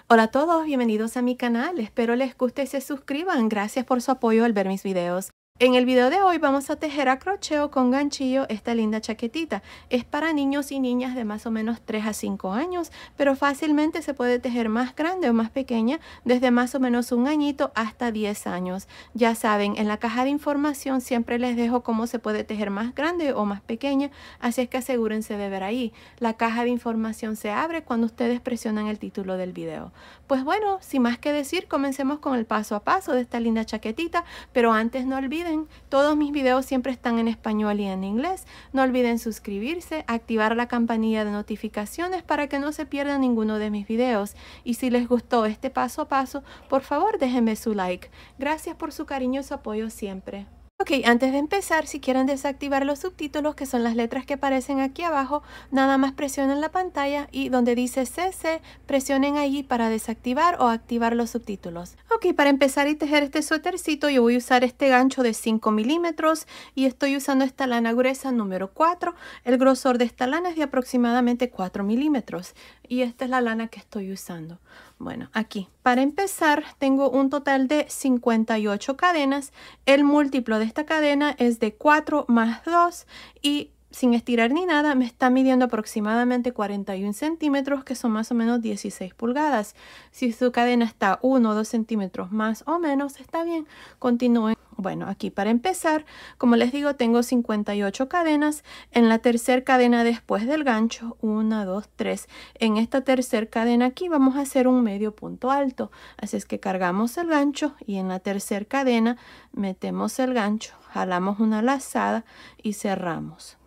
Hola a todos, bienvenidos a mi canal. Espero les guste y se suscriban. Gracias por su apoyo al ver mis videos. En el video de hoy vamos a tejer a crochet con ganchillo esta linda chaquetita. Es para niños y niñas de más o menos 3 a 5 años, pero fácilmente se puede tejer más grande o más pequeña, desde más o menos 1 añito hasta 10 años. Ya saben, en la caja de información siempre les dejo cómo se puede tejer más grande o más pequeña, así es que asegúrense de ver ahí. La caja de información se abre cuando ustedes presionan el título del video. Pues bueno, sin más que decir, comencemos con el paso a paso de esta linda chaquetita, pero antes no olviden, todos mis videos siempre están en español y en inglés. No olviden suscribirse, activar la campanilla de notificaciones para que no se pierdan ninguno de mis videos. Y si les gustó este paso a paso, por favor déjenme su like. Gracias por su cariño y su apoyo siempre. Ok, antes de empezar, si quieren desactivar los subtítulos, que son las letras que aparecen aquí abajo, nada más presionen la pantalla y donde dice CC, presionen allí para desactivar o activar los subtítulos. Ok, para empezar y tejer este suétercito, yo voy a usar este gancho de 5 milímetros y estoy usando esta lana gruesa número 4. El grosor de esta lana es de aproximadamente 4 milímetros y esta es la lana que estoy usando. Bueno, aquí, para empezar, tengo un total de 58 cadenas. El múltiplo de esta cadena es de 4 más 2 y sin estirar ni nada me está midiendo aproximadamente 41 centímetros, que son más o menos 16 pulgadas. Si su cadena está 1 o 2 centímetros más o menos, está bien. Continúen. Bueno, aquí para empezar, como les digo, tengo 58 cadenas. En la tercera cadena después del gancho, 1, 2, 3. En esta tercera cadena aquí vamos a hacer un medio punto alto. Así es que cargamos el gancho y en la tercera cadena metemos el gancho, jalamos una lazada y cerramos.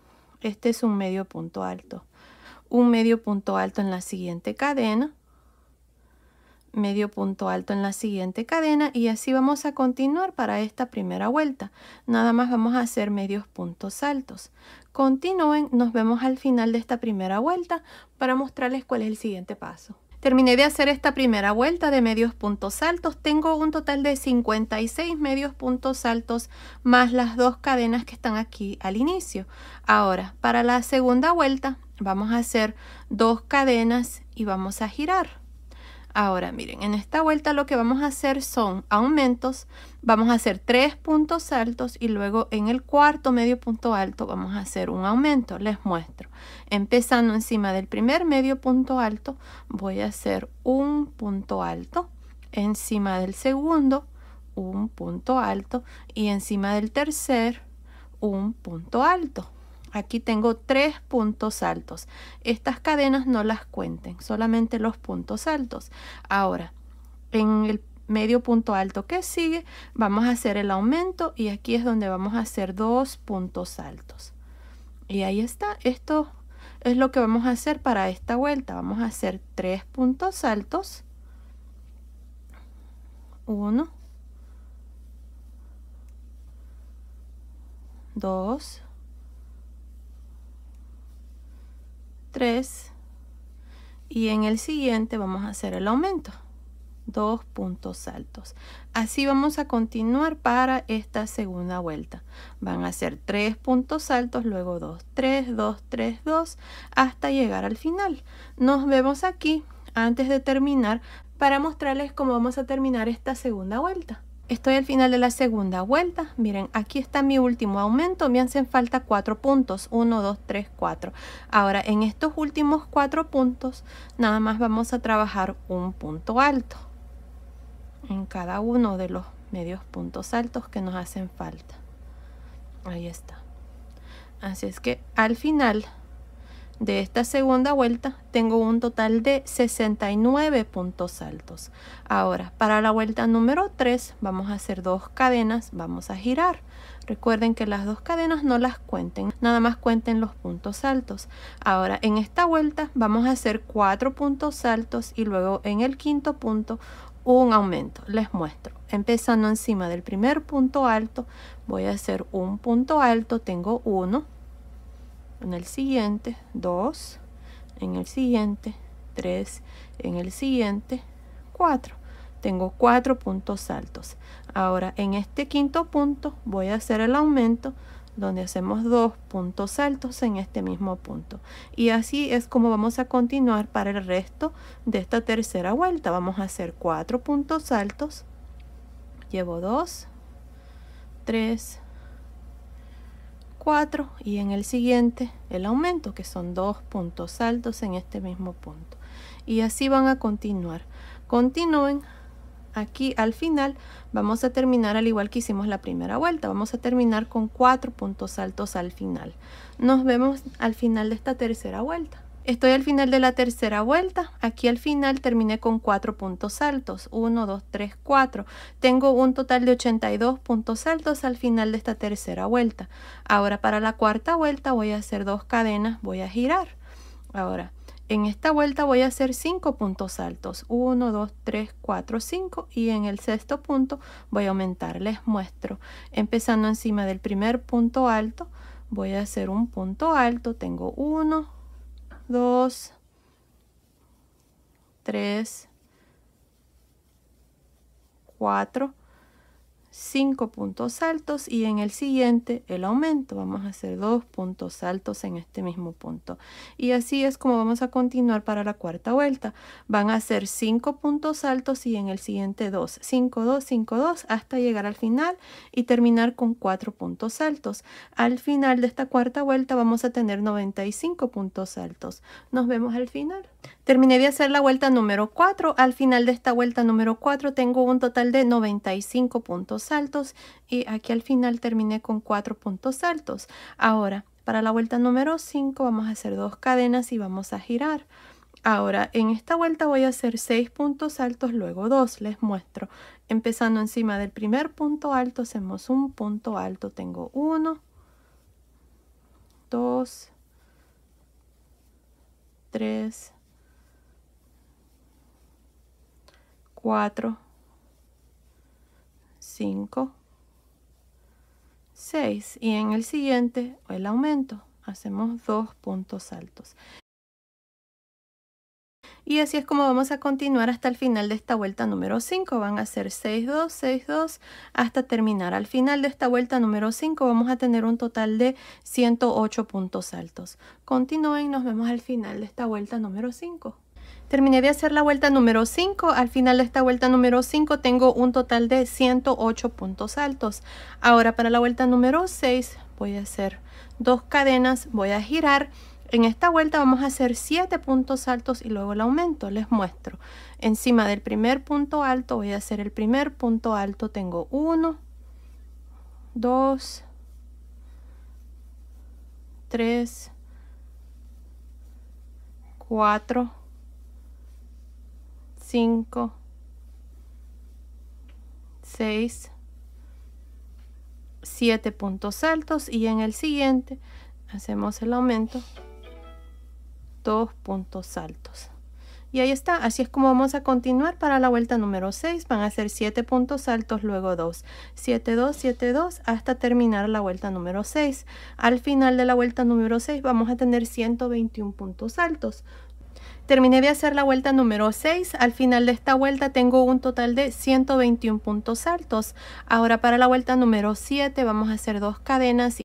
Este es un medio punto alto. Un medio punto alto en la siguiente cadena. Medio punto alto en la siguiente cadena y así vamos a continuar para esta primera vuelta. Nada más vamos a hacer medios puntos altos. Continúen, nos vemos al final de esta primera vuelta para mostrarles cuál es el siguiente paso. Terminé de hacer esta primera vuelta de medios puntos altos. Tengo un total de 56 medios puntos altos más las dos cadenas que están aquí al inicio. Ahora, para la segunda vuelta vamos a hacer 2 cadenas y vamos a girar. Ahora miren, en esta vuelta lo que vamos a hacer son aumentos. Vamos a hacer 3 puntos altos y luego en el cuarto medio punto alto vamos a hacer un aumento. Les muestro. Empezando encima del primer medio punto alto, voy a hacer un punto alto. Encima del segundo, un punto alto. Y encima del tercer, un punto alto. Aquí tengo 3 puntos altos. Estas cadenas no las cuenten, solamente los puntos altos. Ahora, en el medio punto alto que sigue, vamos a hacer el aumento y aquí es donde vamos a hacer 2 puntos altos. Y ahí está. Esto es lo que vamos a hacer para esta vuelta. Vamos a hacer 3 puntos altos. 1, 2, 3 y en el siguiente vamos a hacer el aumento, 2 puntos altos. Así vamos a continuar para esta segunda vuelta. Van a ser 3 puntos altos, luego 2, 3, 2, 3, 2 hasta llegar al final. Nos vemos aquí antes de terminar para mostrarles cómo vamos a terminar esta segunda vuelta. Estoy al final de la segunda vuelta. Miren, aquí está mi último aumento. Me hacen falta 4 puntos. 1, 2, 3, 4. Ahora, en estos últimos 4 puntos, nada más vamos a trabajar un punto alto en cada uno de los medios puntos altos que nos hacen falta. Ahí está. Así es que al final de esta segunda vuelta tengo un total de 69 puntos altos. Ahora, para la vuelta número 3 vamos a hacer 2 cadenas, vamos a girar. Recuerden que las 2 cadenas no las cuenten, nada más cuenten los puntos altos. Ahora, en esta vuelta vamos a hacer 4 puntos altos y luego en el quinto punto un aumento. Les muestro. Empezando encima del primer punto alto, voy a hacer un punto alto, tengo 1. En el siguiente 2, en el siguiente 3, en el siguiente 4. Tengo 4 puntos altos. Ahora en este quinto punto voy a hacer el aumento, donde hacemos 2 puntos altos en este mismo punto. Y así es como vamos a continuar para el resto de esta tercera vuelta. Vamos a hacer 4 puntos altos. Llevo 2, 3, 4 y en el siguiente el aumento, que son 2 puntos altos en este mismo punto. Y así van a continuar. Continúen. Aquí al final vamos a terminar al igual que hicimos la primera vuelta. Vamos a terminar con 4 puntos altos al final. Nos vemos al final de esta tercera vuelta. Estoy al final de la tercera vuelta. Aquí al final terminé con 4 puntos altos. 1, 2, 3, 4. Tengo un total de 82 puntos altos al final de esta tercera vuelta. Ahora para la cuarta vuelta voy a hacer 2 cadenas. Voy a girar. Ahora en esta vuelta voy a hacer 5 puntos altos. 1, 2, 3, 4, 5. Y en el sexto punto voy a aumentar. Les muestro. Empezando encima del primer punto alto, voy a hacer un punto alto. Tengo 1, 2, 3, 4, 5 puntos altos y en el siguiente el aumento. Vamos a hacer 2 puntos altos en este mismo punto. Y así es como vamos a continuar para la cuarta vuelta. Van a hacer 5 puntos altos y en el siguiente 2. 5, 2, 5, 2 hasta llegar al final y terminar con 4 puntos altos. Al final de esta cuarta vuelta vamos a tener 95 puntos altos. Nos vemos al final. Terminé de hacer la vuelta número 4. Al final de esta vuelta número 4 tengo un total de 95 puntos altos y aquí al final terminé con 4 puntos altos. Ahora para la vuelta número 5 vamos a hacer 2 cadenas y vamos a girar. Ahora en esta vuelta voy a hacer 6 puntos altos, luego 2. Les muestro. Empezando encima del primer punto alto hacemos un punto alto. Tengo 1, 2, 3, 4, 5, 6 y en el siguiente el aumento hacemos 2 puntos altos. Y así es como vamos a continuar hasta el final de esta vuelta número 5. Van a ser 6, 2, 6, 2 hasta terminar. Al final de esta vuelta número 5 vamos a tener un total de 108 puntos altos. Continúen, nos vemos al final de esta vuelta número 5. Terminé de hacer la vuelta número 5. Al final de esta vuelta número 5 tengo un total de 108 puntos altos. Ahora para la vuelta número 6 voy a hacer 2 cadenas, voy a girar. En esta vuelta vamos a hacer 7 puntos altos y luego el aumento. Les muestro. Encima del primer punto alto voy a hacer el primer punto alto. Tengo 1, 2, 3, 4, 5, 6, 7 puntos altos y en el siguiente hacemos el aumento, 2 puntos altos. Y ahí está, así es como vamos a continuar para la vuelta número 6. Van a ser 7 puntos altos, luego 2, 7, 2, 7, 2 hasta terminar la vuelta número 6. Al final de la vuelta número 6 vamos a tener 121 puntos altos. Terminé de hacer la vuelta número 6. Al final de esta vuelta tengo un total de 121 puntos altos. Ahora para la vuelta número 7 vamos a hacer 2 cadenas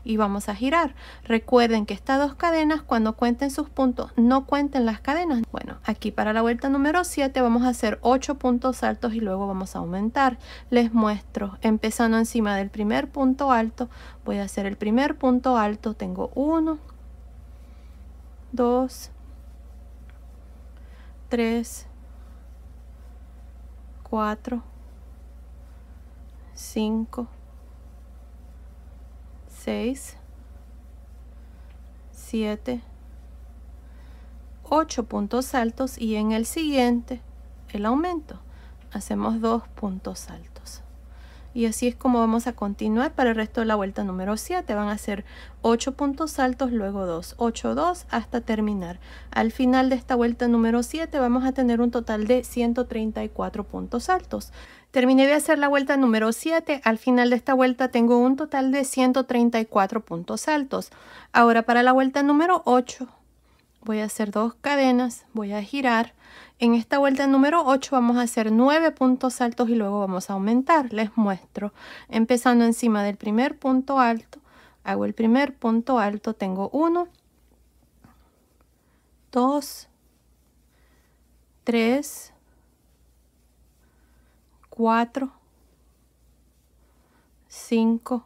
y vamos a girar. Recuerden que estas 2 cadenas, cuando cuenten sus puntos, no cuenten las cadenas. Bueno, aquí para la vuelta número 7 vamos a hacer 8 puntos altos y luego vamos a aumentar. Les muestro. Empezando encima del primer punto alto, voy a hacer el primer punto alto. Tengo 1, 2, 3, 4, 5, 6, 7, 8 puntos altos y en el siguiente el aumento. Hacemos 2 puntos altos. Y así es como vamos a continuar para el resto de la vuelta número 7. Van a ser 8 puntos altos, luego 2, 8, 2 hasta terminar. Al final de esta vuelta número 7 vamos a tener un total de 134 puntos altos. Terminé de hacer la vuelta número 7. Al final de esta vuelta tengo un total de 134 puntos altos. Ahora para la vuelta número 8 voy a hacer 2 cadenas, voy a girar. En esta vuelta número 8 vamos a hacer 9 puntos altos y luego vamos a aumentar. Les muestro. Empezando encima del primer punto alto, hago el primer punto alto, tengo 1, 2, 3, 4, 5,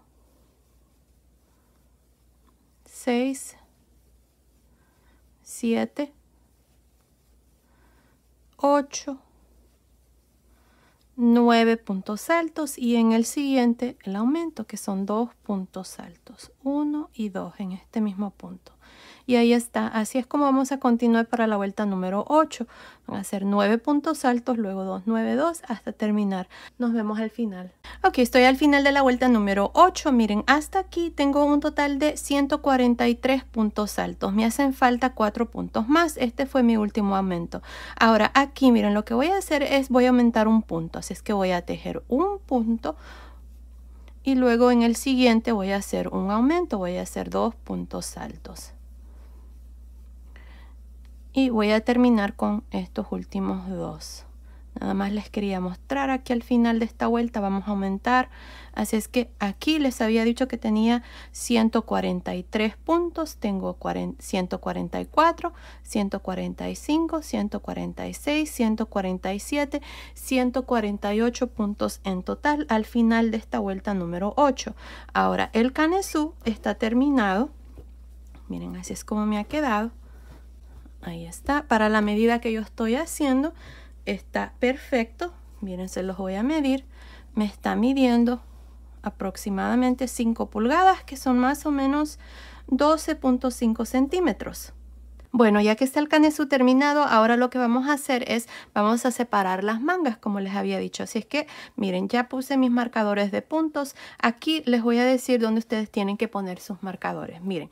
6, 7, 8, 9 puntos altos y en el siguiente el aumento, que son 2 puntos altos, 1 y 2 en este mismo punto. Y ahí está, así es como vamos a continuar para la vuelta número 8. Van a ser 9 puntos altos, luego 2, 9, 2 hasta terminar. Nos vemos al final. Ok, estoy al final de la vuelta número 8. Miren, hasta aquí tengo un total de 143 puntos altos. Me hacen falta 4 puntos más. Este fue mi último aumento. Ahora aquí, miren, lo que voy a hacer es voy a aumentar un punto. Así es que voy a tejer un punto y luego en el siguiente voy a hacer un aumento. Voy a hacer 2 puntos altos. Y voy a terminar con estos últimos 2. Nada más les quería mostrar aquí al final de esta vuelta. Vamos a aumentar. Así es que aquí les había dicho que tenía 143 puntos. Tengo 144, 145, 146, 147, 148 puntos en total al final de esta vuelta número 8. Ahora el canesú está terminado. Miren, así es como me ha quedado. Ahí está, para la medida que yo estoy haciendo está perfecto. Miren, se los voy a medir. Me está midiendo aproximadamente 5 pulgadas, que son más o menos 12.5 centímetros. Bueno, ya que está el canesú terminado, ahora lo que vamos a hacer es, vamos a separar las mangas, como les había dicho. Así es que, miren, ya puse mis marcadores de puntos. Aquí les voy a decir dónde ustedes tienen que poner sus marcadores. Miren,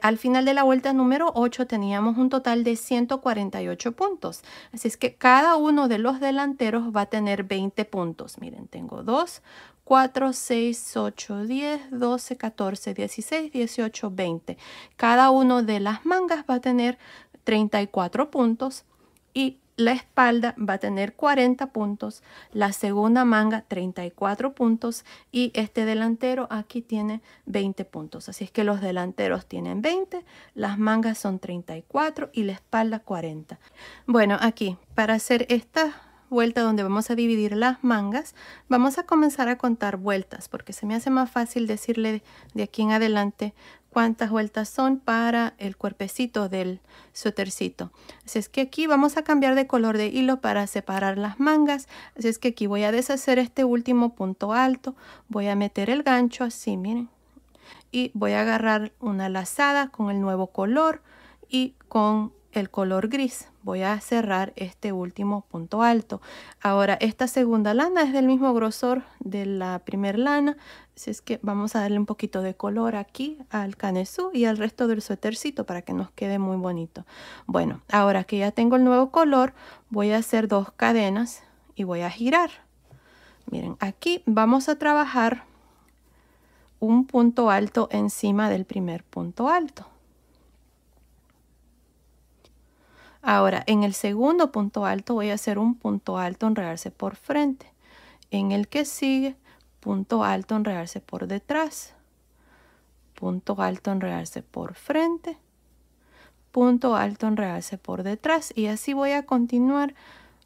al final de la vuelta número 8 teníamos un total de 148 puntos. Así es que cada uno de los delanteros va a tener 20 puntos. Miren, tengo 2, 4, 6, 8, 10, 12, 14, 16, 18, 20. Cada uno de las mangas va a tener 34 puntos y la espalda va a tener 40 puntos, la segunda manga 34 puntos y este delantero aquí tiene 20 puntos. Así es que los delanteros tienen 20, las mangas son 34 y la espalda 40. Bueno, aquí para hacer esta vuelta donde vamos a dividir las mangas, vamos a comenzar a contar vueltas porque se me hace más fácil decirle de aquí en adelante cuántas vueltas son para el cuerpecito del suétercito. Así es que aquí vamos a cambiar de color de hilo para separar las mangas. Así es que aquí voy a deshacer este último punto alto, voy a meter el gancho así, miren, y voy a agarrar una lazada con el nuevo color y con el color gris. Voy a cerrar este último punto alto. Ahora esta segunda lana es del mismo grosor de la primera lana, así es que vamos a darle un poquito de color aquí al canesú y al resto del suétercito para que nos quede muy bonito. Bueno, ahora que ya tengo el nuevo color, voy a hacer 2 cadenas y voy a girar. Miren, aquí vamos a trabajar un punto alto encima del primer punto alto. Ahora, en el segundo punto alto voy a hacer un punto alto, enredarse por frente. En el que sigue, punto alto, enredarse por detrás. Punto alto, enredarse por frente. Punto alto, enredarse por detrás. Y así voy a continuar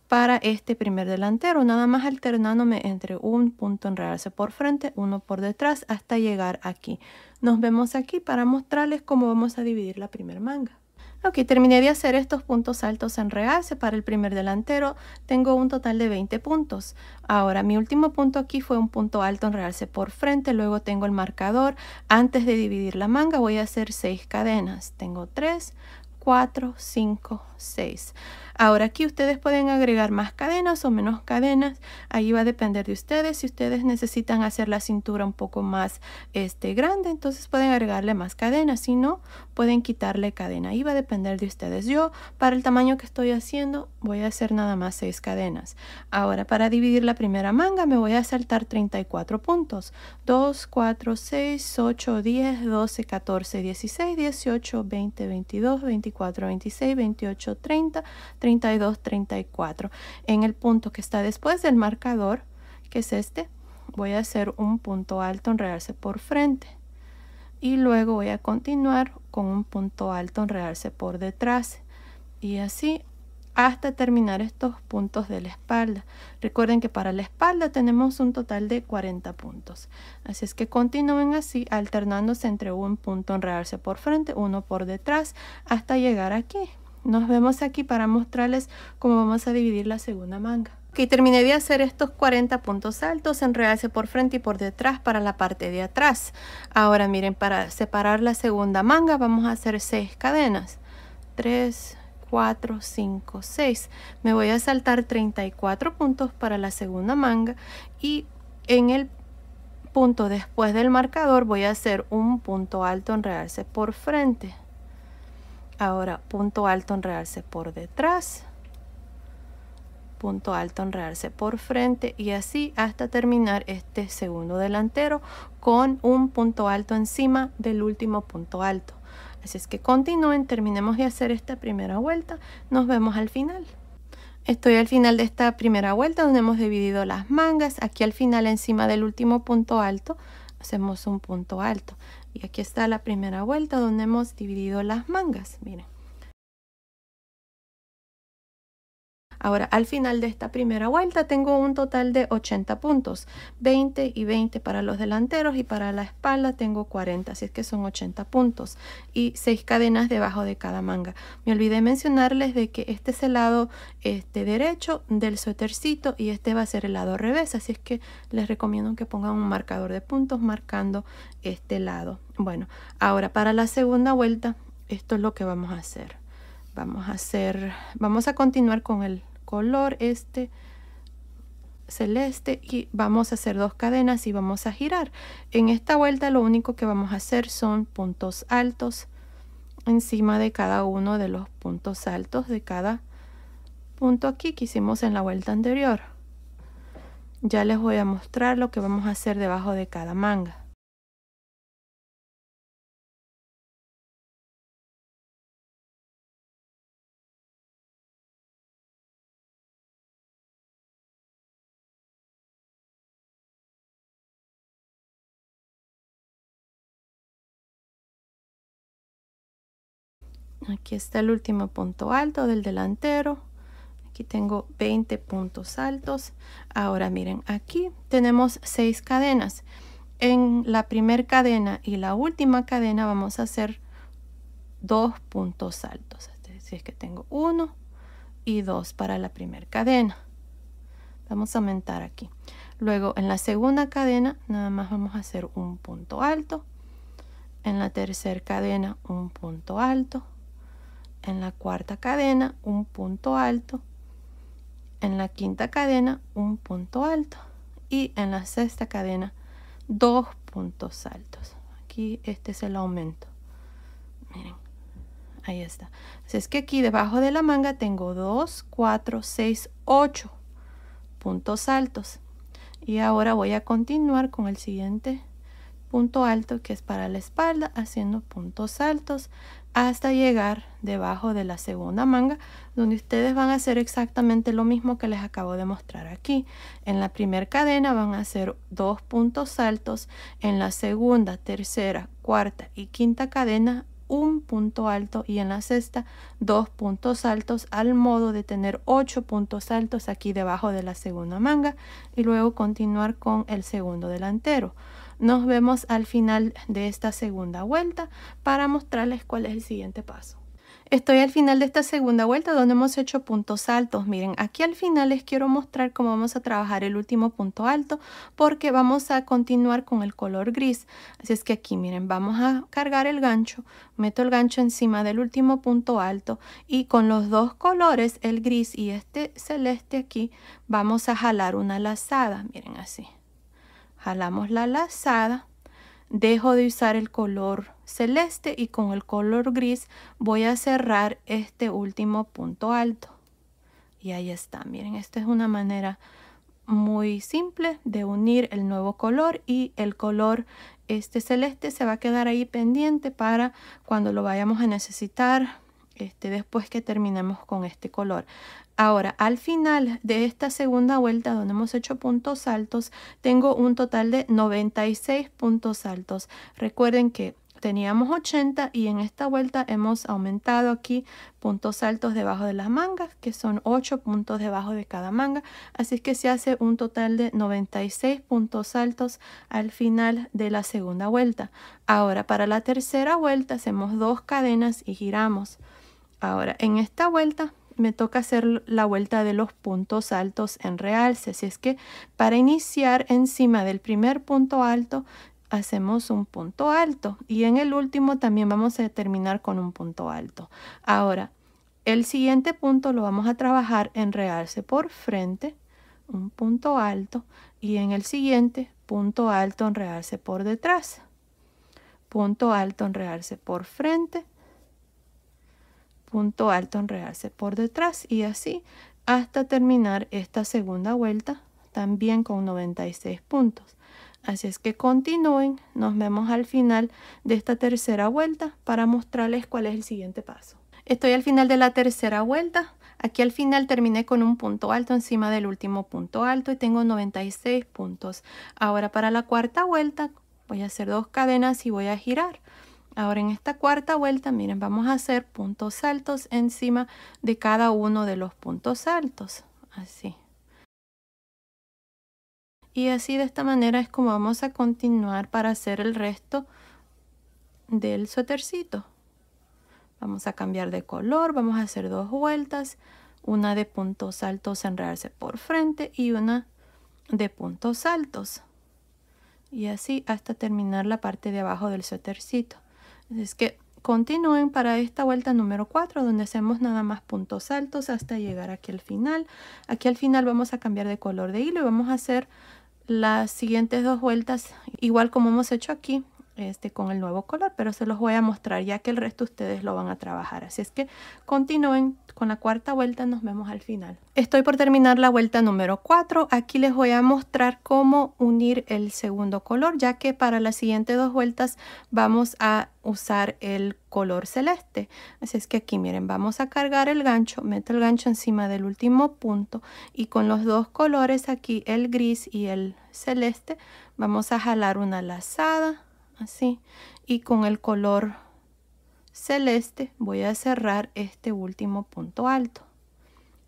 para este primer delantero, nada más alternándome entre un punto enredarse por frente, uno por detrás, hasta llegar aquí. Nos vemos aquí para mostrarles cómo vamos a dividir la primera manga. Ok, terminé de hacer estos puntos altos en realce para el primer delantero. Tengo un total de 20 puntos. Ahora, mi último punto aquí fue un punto alto en realce por frente. Luego tengo el marcador. Antes de dividir la manga voy a hacer 6 cadenas. Tengo 3, 4, 5, 6. Ahora aquí ustedes pueden agregar más cadenas o menos cadenas. Ahí va a depender de ustedes. Si ustedes necesitan hacer la cintura un poco más grande, entonces pueden agregarle más cadenas. Si no, pueden quitarle cadena. Ahí va a depender de ustedes. Yo, para el tamaño que estoy haciendo, voy a hacer nada más 6 cadenas. Ahora, para dividir la primera manga, me voy a saltar 34 puntos. 2, 4, 6, 8, 10, 12, 14, 16, 18, 20, 22, 24. 24, 26, 28, 30, 32, 34. En el punto que está después del marcador, que es este, voy a hacer un punto alto en realce por frente. Y luego voy a continuar con un punto alto en realce por detrás. Y así hasta terminar estos puntos de la espalda. Recuerden que para la espalda tenemos un total de 40 puntos. Así es que continúen así, alternándose entre un punto en realce por frente, uno por detrás, hasta llegar aquí. Nos vemos aquí para mostrarles cómo vamos a dividir la segunda manga. Aquí terminé de hacer estos 40 puntos altos en realce por frente y por detrás para la parte de atrás. Ahora miren, para separar la segunda manga vamos a hacer 6 cadenas. 3, 4, 5, 6. Me voy a saltar 34 puntos para la segunda manga y en el punto después del marcador voy a hacer un punto alto en realce por frente. Ahora punto alto en realce por detrás, punto alto en realce por frente y así hasta terminar este segundo delantero con un punto alto encima del último punto alto. Así es que continúen, terminemos de hacer esta primera vuelta, nos vemos al final. Estoy al final de esta primera vuelta donde hemos dividido las mangas. Aquí al final encima del último punto alto hacemos un punto alto. Y aquí está la primera vuelta donde hemos dividido las mangas, miren. Ahora, al final de esta primera vuelta tengo un total de 80 puntos, 20 y 20 para los delanteros y para la espalda tengo 40, así es que son 80 puntos y 6 cadenas debajo de cada manga. Me olvidé mencionarles de que este es el lado derecho del suétercito y este va a ser el lado revés, así es que les recomiendo que pongan un marcador de puntos marcando este lado. Bueno, ahora para la segunda vuelta, esto es lo que vamos a hacer. Vamos a continuar con el color celeste y vamos a hacer 2 cadenas y vamos a girar. En esta vuelta lo único que vamos a hacer son puntos altos encima de cada uno de los puntos altos de cada punto aquí que hicimos en la vuelta anterior. Ya les voy a mostrar lo que vamos a hacer debajo de cada manga. Aquí está el último punto alto del delantero. Aquí tengo 20 puntos altos. Ahora miren, aquí tenemos 6 cadenas. En la primera cadena y la última cadena vamos a hacer 2 puntos altos. Así es que tengo 1 y 2 para la primera cadena. Vamos a aumentar aquí. Luego en la segunda cadena nada más vamos a hacer un punto alto. En la tercera cadena un punto alto. En la cuarta cadena un punto alto, en la quinta cadena un punto alto y en la sexta cadena 2 puntos altos. Aquí este es el aumento, miren, ahí está. Así es que aquí debajo de la manga tengo 2, 4, 6, 8 puntos altos y ahora voy a continuar con el siguiente punto alto que es para la espalda, haciendo puntos altos hasta llegar debajo de la segunda manga, donde ustedes van a hacer exactamente lo mismo que les acabo de mostrar aquí. En la primera cadena van a hacer 2 puntos altos, en la segunda, tercera, cuarta y quinta cadena un punto alto y en la sexta 2 puntos altos, al modo de tener 8 puntos altos aquí debajo de la segunda manga y luego continuar con el segundo delantero. Nos vemos al final de esta segunda vuelta para mostrarles cuál es el siguiente paso. Estoy al final de esta segunda vuelta donde hemos hecho puntos altos. Miren, aquí al final les quiero mostrar cómo vamos a trabajar el último punto alto porque vamos a continuar con el color gris. Así es que aquí miren, vamos a cargar el gancho, meto el gancho encima del último punto alto y con los dos colores, el gris y este celeste aquí, vamos a jalar una lazada. Miren así. Jalamos la lazada, dejo de usar el color celeste y con el color gris voy a cerrar este último punto alto. Y ahí está, miren, esta es una manera muy simple de unir el nuevo color y el color celeste se va a quedar ahí pendiente para cuando lo vayamos a necesitar después que terminemos con este color. Ahora, al final de esta segunda vuelta donde hemos hecho puntos altos, tengo un total de 96 puntos altos. Recuerden que teníamos 80 y en esta vuelta hemos aumentado aquí puntos altos debajo de las mangas, que son 8 puntos debajo de cada manga. Así que se hace un total de 96 puntos altos al final de la segunda vuelta. Ahora, para la tercera vuelta hacemos 2 cadenas y giramos. Ahora, en esta vuelta me toca hacer la vuelta de los puntos altos en realce. Así es que para iniciar encima del primer punto alto hacemos un punto alto y en el último también vamos a terminar con un punto alto. Ahora, el siguiente punto lo vamos a trabajar en realce por frente, un punto alto, y en el siguiente punto alto en realce por detrás, punto alto en realce por frente, punto alto en realce por detrás, y así hasta terminar esta segunda vuelta también con 96 puntos. Así es que continúen, nos vemos al final de esta tercera vuelta para mostrarles cuál es el siguiente paso. Estoy al final de la tercera vuelta. Aquí al final terminé con un punto alto encima del último punto alto y tengo 96 puntos. Ahora para la cuarta vuelta voy a hacer 2 cadenas y voy a girar. Ahora en esta cuarta vuelta, miren, vamos a hacer puntos altos encima de cada uno de los puntos altos. Así. Y así de esta manera es como vamos a continuar para hacer el resto del suétercito. Vamos a cambiar de color, vamos a hacer 2 vueltas. Una de puntos altos en realce por frente y una de puntos altos. Y así hasta terminar la parte de abajo del suétercito. Es que continúen para esta vuelta número 4 donde hacemos nada más puntos altos hasta llegar aquí al final. Aquí al final vamos a cambiar de color de hilo y vamos a hacer las siguientes 2 vueltas igual como hemos hecho aquí con el nuevo color, pero se los voy a mostrar ya que el resto ustedes lo van a trabajar. Así es que continúen con la cuarta vuelta, nos vemos al final. Estoy por terminar la vuelta número 4. Aquí les voy a mostrar cómo unir el segundo color, ya que para las siguientes 2 vueltas vamos a usar el color celeste. Así es que aquí miren, vamos a cargar el gancho, meto el gancho encima del último punto y con los 2 colores aquí, el gris y el celeste, vamos a jalar una lazada así, y con el color celeste voy a cerrar este último punto alto.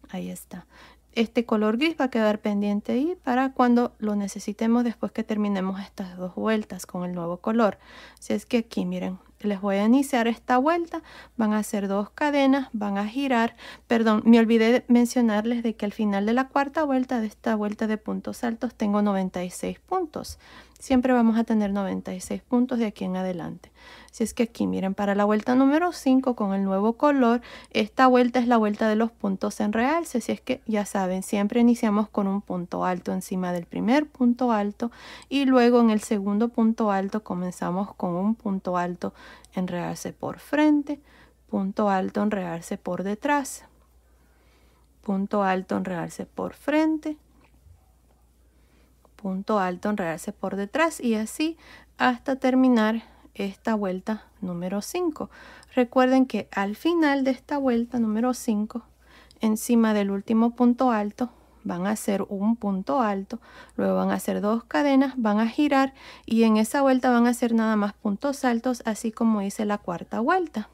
Ahí está. Este color gris va a quedar pendiente ahí para cuando lo necesitemos después que terminemos estas 2 vueltas con el nuevo color. Así es que aquí miren, les voy a iniciar esta vuelta, van a hacer 2 cadenas, van a girar. Perdón, me olvidé de mencionarles de que al final de la cuarta vuelta de esta vuelta de puntos altos tengo 96 puntos. Siempre vamos a tener 96 puntos de aquí en adelante. Así es que aquí miren, para la vuelta número 5 con el nuevo color, esta vuelta es la vuelta de los puntos en realce. Así es que ya saben, siempre iniciamos con un punto alto encima del primer punto alto y luego en el segundo punto alto comenzamos con un punto alto en realce por frente, punto alto en realce por detrás, punto alto en realce por frente, punto alto en realce por detrás y así hasta terminar esta vuelta número 5. Recuerden que al final de esta vuelta número 5, encima del último punto alto, van a hacer un punto alto, luego van a hacer 2 cadenas, van a girar y en esa vuelta van a hacer nada más puntos altos, así como hice la cuarta vuelta.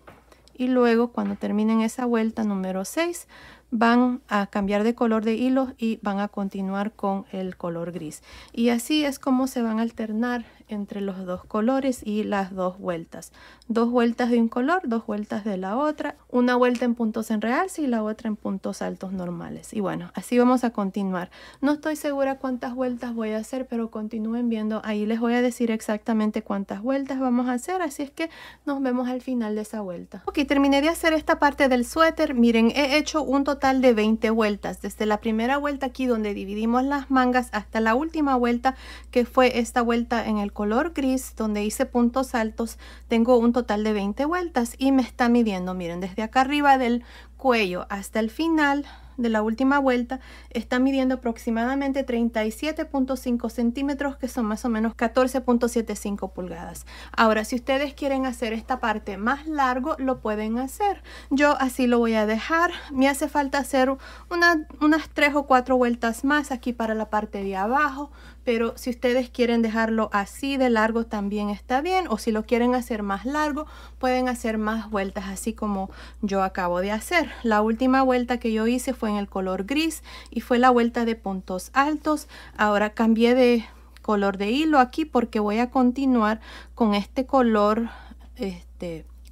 Y luego cuando terminen esa vuelta número 6, van a cambiar de color de hilo y van a continuar con el color gris. Y así es como se van a alternar entre los 2 colores y las 2 vueltas. 2 vueltas de un color, 2 vueltas de la otra, una vuelta en puntos en realce y la otra en puntos altos normales. Y bueno, así vamos a continuar. No estoy segura cuántas vueltas voy a hacer, pero continúen viendo. Ahí les voy a decir exactamente cuántas vueltas vamos a hacer, así es que nos vemos al final de esa vuelta. Ok, terminé de hacer esta parte del suéter. Miren, he hecho un total de 20 vueltas, desde la primera vuelta aquí donde dividimos las mangas hasta la última vuelta que fue esta vuelta en el color gris donde hice puntos altos. Tengo un total de 20 vueltas y me está midiendo, miren, desde acá arriba del cuello hasta el final de la última vuelta está midiendo aproximadamente 37.5 centímetros, que son más o menos 14.75 pulgadas. Ahora, si ustedes quieren hacer esta parte más largo, lo pueden hacer. Yo así lo voy a dejar. Me hace falta hacer unas 3 o 4 vueltas más aquí para la parte de abajo, pero si ustedes quieren dejarlo así de largo también está bien, o si lo quieren hacer más largo, pueden hacer más vueltas así como yo acabo de hacer. La última vuelta que yo hice fue en el color gris y fue la vuelta de puntos altos. Ahora cambié de color de hilo aquí porque voy a continuar con este color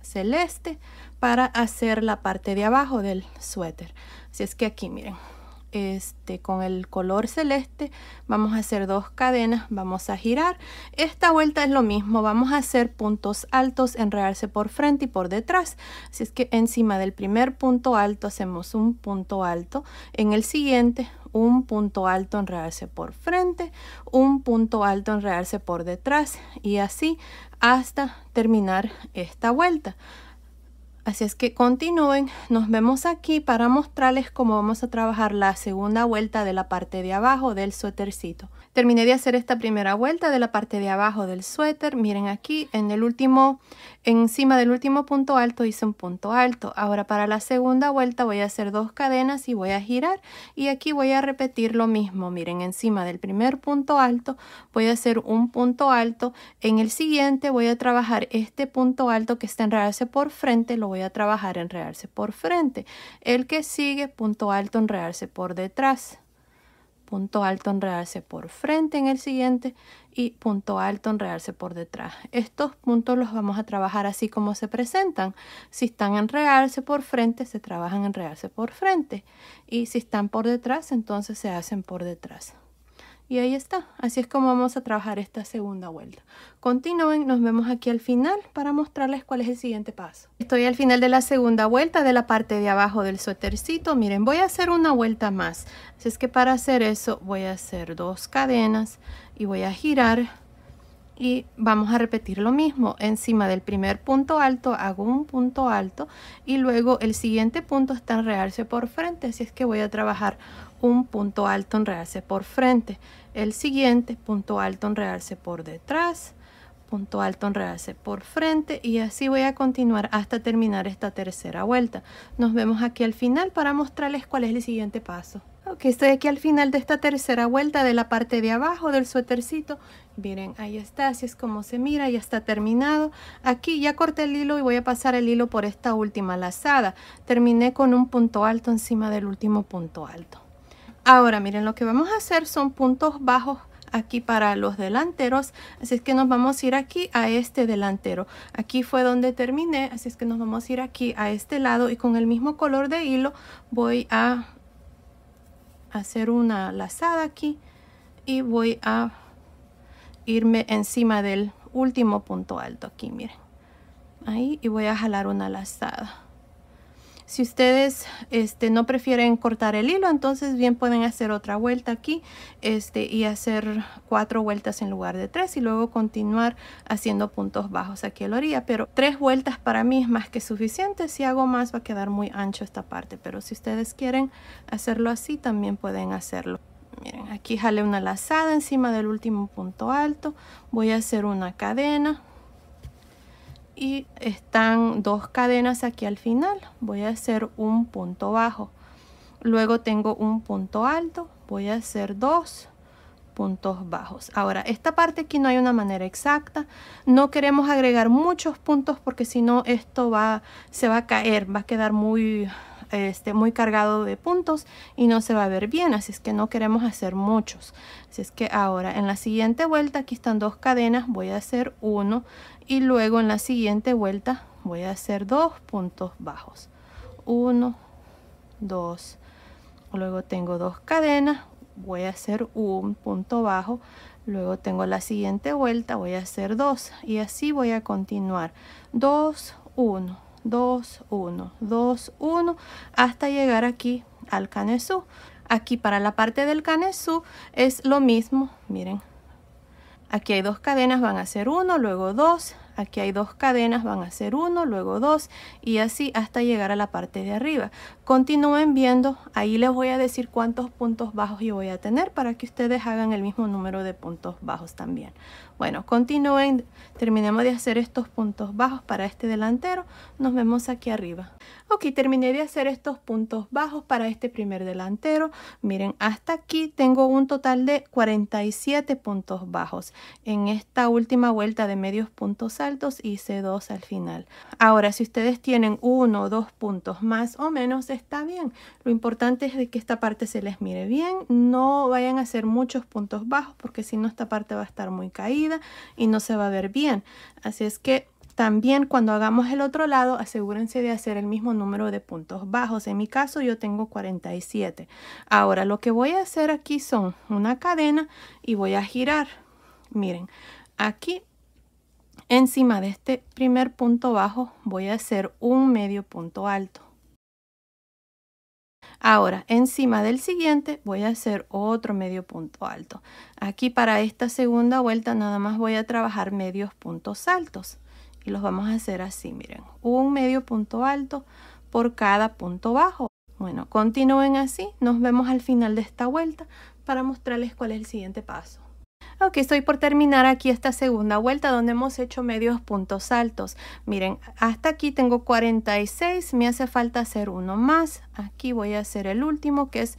celeste para hacer la parte de abajo del suéter. Así es que aquí miren, con el color celeste vamos a hacer 2 cadenas, vamos a girar. Esta vuelta es lo mismo, vamos a hacer puntos altos, enredarse por frente y por detrás. Así es que encima del primer punto alto hacemos un punto alto, en el siguiente un punto alto, enredarse por frente, un punto alto, enredarse por detrás, y así hasta terminar esta vuelta. Así es que continúen, nos vemos aquí para mostrarles cómo vamos a trabajar la segunda vuelta de la parte de abajo del suétercito. Terminé de hacer esta primera vuelta de la parte de abajo del suéter. Miren aquí encima del último punto alto hice un punto alto. Ahora para la segunda vuelta voy a hacer 2 cadenas y voy a girar, y aquí voy a repetir lo mismo. Miren, encima del primer punto alto voy a hacer un punto alto, en el siguiente voy a trabajar este punto alto que está enredarse por frente, lo voy a trabajar enredarse por frente. El que sigue, punto alto, enredarse por detrás, punto alto, enredarse por frente en el siguiente, y punto alto, enredarse por detrás. Estos puntos los vamos a trabajar así como se presentan. Si están enredarse por frente, se trabajan enredarse por frente, y si están por detrás, entonces se hacen por detrás. Y ahí está, así es como vamos a trabajar esta segunda vuelta. Continúen, nos vemos aquí al final para mostrarles cuál es el siguiente paso. Estoy al final de la segunda vuelta de la parte de abajo del suétercito. Miren, voy a hacer una vuelta más. Así es que para hacer eso voy a hacer 2 cadenas y voy a girar. Y vamos a repetir lo mismo. Encima del primer punto alto hago un punto alto, y luego el siguiente punto está enredarse por frente. Así es que voy a trabajar un punto alto, enredarse por frente. El siguiente punto alto, enredarse por detrás, punto alto, enredarse por frente, y así voy a continuar hasta terminar esta tercera vuelta. Nos vemos aquí al final para mostrarles cuál es el siguiente paso. Ok, estoy aquí al final de esta tercera vuelta de la parte de abajo del suétercito. Miren, ahí está, así es como se mira, ya está terminado. Aquí ya corté el hilo y voy a pasar el hilo por esta última lazada. Terminé con un punto alto encima del último punto alto. Ahora miren, lo que vamos a hacer son puntos bajos aquí para los delanteros, así es que nos vamos a ir aquí a este delantero. Aquí fue donde terminé, así es que nos vamos a ir aquí a este lado, y con el mismo color de hilo voy a hacer una lazada aquí y voy a irme encima del último punto alto aquí, miren, ahí, y voy a jalar una lazada. Si ustedes no prefieren cortar el hilo, entonces bien pueden hacer otra vuelta aquí y hacer 4 vueltas en lugar de 3, y luego continuar haciendo puntos bajos aquí a la orilla. Pero 3 vueltas para mí es más que suficiente. Si hago más va a quedar muy ancho esta parte, pero si ustedes quieren hacerlo así también pueden hacerlo. Miren, aquí jalé una lazada encima del último punto alto, voy a hacer una cadena. Y están 2 cadenas aquí al final, voy a hacer un punto bajo, luego tengo un punto alto, voy a hacer 2 puntos bajos. Ahora, esta parte aquí no hay una manera exacta, no queremos agregar muchos puntos porque si no esto se va a caer, va a quedar muy cargado de puntos y no se va a ver bien, así es que no queremos hacer muchos. Así es que ahora en la siguiente vuelta, aquí están 2 cadenas, voy a hacer 1, y luego en la siguiente vuelta voy a hacer 2 puntos bajos, 1, 2, luego tengo 2 cadenas, voy a hacer un punto bajo, luego tengo la siguiente vuelta, voy a hacer 2, y así voy a continuar, 2, 1, 2, 1, 2, 1, hasta llegar aquí al canesú. Aquí para la parte del canesú es lo mismo, miren. Aquí hay 2 cadenas, van a ser 1, luego 2, Aquí hay 2 cadenas, van a ser 1, luego 2 y así hasta llegar a la parte de arriba. Continúen viendo, ahí les voy a decir cuántos puntos bajos yo voy a tener para que ustedes hagan el mismo número de puntos bajos también. Bueno, continúen, terminemos de hacer estos puntos bajos para este delantero. Nos vemos aquí arriba. Ok, terminé de hacer estos puntos bajos para este primer delantero. Miren, hasta aquí tengo un total de 47 puntos bajos. En esta última vuelta de medios puntos altos hice 2 al final. Ahora, si ustedes tienen 1 o 2 puntos más o menos, está bien. Lo importante es de que esta parte se les mire bien. No vayan a hacer muchos puntos bajos porque si no esta parte va a estar muy caída y no se va a ver bien. Así es que también cuando hagamos el otro lado, asegúrense de hacer el mismo número de puntos bajos. En mi caso yo tengo 47. Ahora lo que voy a hacer aquí son una cadena y voy a girar. Miren, aquí encima de este primer punto bajo voy a hacer un medio punto alto. Ahora, encima del siguiente voy a hacer otro medio punto alto. Aquí para esta segunda vuelta nada más voy a trabajar medios puntos altos. Y los vamos a hacer así, miren. Un medio punto alto por cada punto bajo. Bueno, continúen así. Nos vemos al final de esta vuelta para mostrarles cuál es el siguiente paso. Ok, estoy por terminar aquí esta segunda vuelta donde hemos hecho medios puntos altos. Miren, hasta aquí tengo 46, me hace falta hacer uno más. Aquí voy a hacer el último que es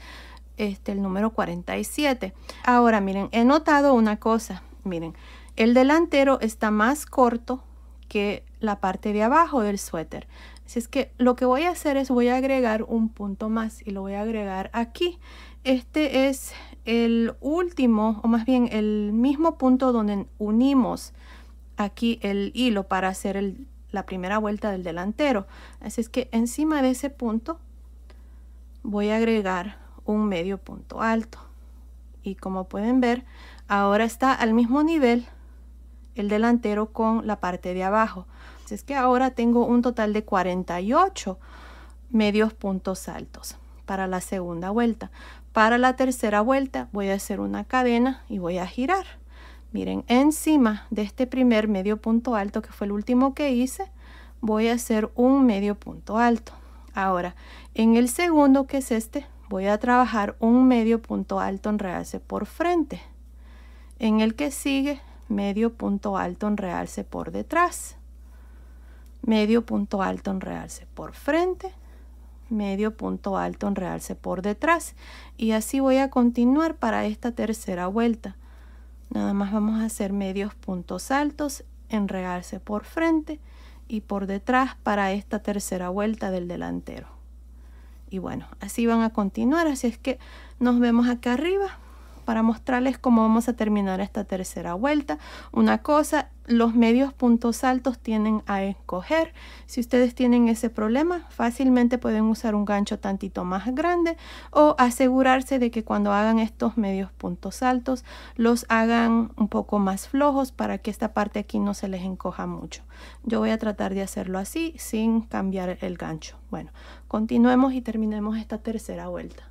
el número 47. Ahora miren, he notado una cosa. Miren, el delantero está más corto que la parte de abajo del suéter. Así es que lo que voy a hacer es voy a agregar un punto más y lo voy a agregar aquí. Este es el último, o más bien el mismo punto donde unimos aquí el hilo para hacer la primera vuelta del delantero. Así es que encima de ese punto voy a agregar un medio punto alto. Y como pueden ver, ahora está al mismo nivel el delantero con la parte de abajo. Así es que ahora tengo un total de 48 medios puntos altos para la segunda vuelta. Para la tercera vuelta voy a hacer una cadena y voy a girar. Miren, encima de este primer medio punto alto, que fue el último que hice, voy a hacer un medio punto alto. Ahora, en el segundo, que es este, voy a trabajar un medio punto alto en realce por frente. En el que sigue, medio punto alto en realce por detrás. Medio punto alto en realce por frente. Medio punto alto en realce por detrás y así voy a continuar para esta tercera vuelta. Nada más vamos a hacer medios puntos altos en realce por frente y por detrás para esta tercera vuelta del delantero. Y bueno, así van a continuar, así es que nos vemos acá arriba para mostrarles cómo vamos a terminar esta tercera vuelta. Una cosa, los medios puntos altos tienden a encoger. Si ustedes tienen ese problema, fácilmente pueden usar un gancho tantito más grande o asegurarse de que cuando hagan estos medios puntos altos los hagan un poco más flojos para que esta parte aquí no se les encoja mucho. Yo voy a tratar de hacerlo así sin cambiar el gancho. Bueno, continuemos y terminemos esta tercera vuelta.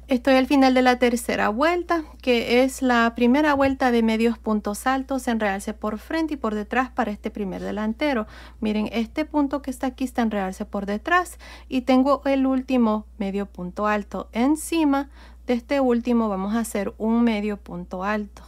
Estoy al final de la tercera vuelta, que es la primera vuelta de medios puntos altos en realce por frente y por detrás para este primer delantero. Miren, este punto que está aquí está en realce por detrás y tengo el último medio punto alto. Encima de este último vamos a hacer un medio punto alto.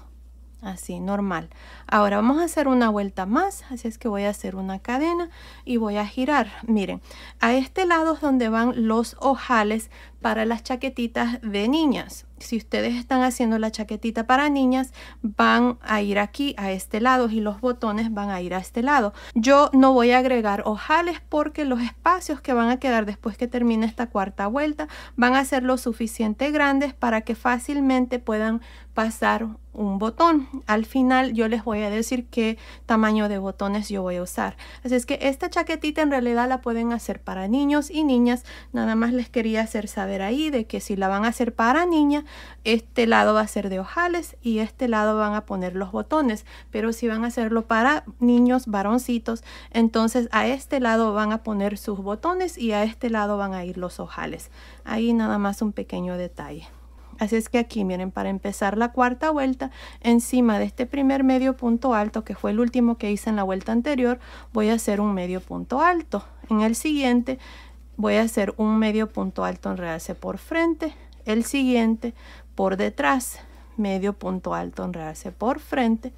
Así, normal. Ahora vamos a hacer una vuelta más, así es que voy a hacer una cadena y voy a girar. Miren, a este lado es donde van los ojales para las chaquetitas de niñas. Si ustedes están haciendo la chaquetita para niñas, van a ir aquí a este lado y los botones van a ir a este lado. Yo no voy a agregar ojales porque los espacios que van a quedar después que termine esta cuarta vuelta van a ser lo suficiente grandes para que fácilmente puedan pasar un botón. Al final yo les voy a decir qué tamaño de botones yo voy a usar. Así es que esta chaquetita en realidad la pueden hacer para niños y niñas. Nada más les quería hacer saber ahí de que si la van a hacer para niña, este lado va a ser de ojales y este lado van a poner los botones. Pero si van a hacerlo para niños varoncitos, entonces a este lado van a poner sus botones y a este lado van a ir los ojales. Ahí nada más un pequeño detalle. Así es que aquí miren, para empezar la cuarta vuelta, encima de este primer medio punto alto, que fue el último que hice en la vuelta anterior, voy a hacer un medio punto alto. En el siguiente voy a hacer un medio punto alto en realce por frente, el siguiente por detrás, medio punto alto en realce por frente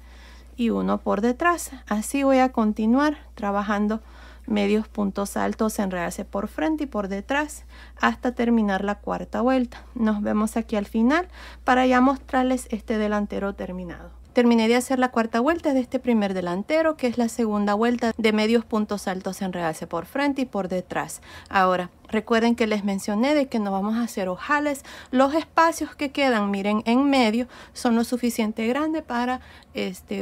y uno por detrás. Así voy a continuar trabajando medios puntos altos en realce por frente y por detrás hasta terminar la cuarta vuelta. Nos vemos aquí al final para ya mostrarles este delantero terminado. Terminé de hacer la cuarta vuelta de este primer delantero, que es la segunda vuelta de medios puntos altos en realce por frente y por detrás. Ahora, recuerden que les mencioné de que no vamos a hacer ojales. Los espacios que quedan, miren, en medio son lo suficiente grande para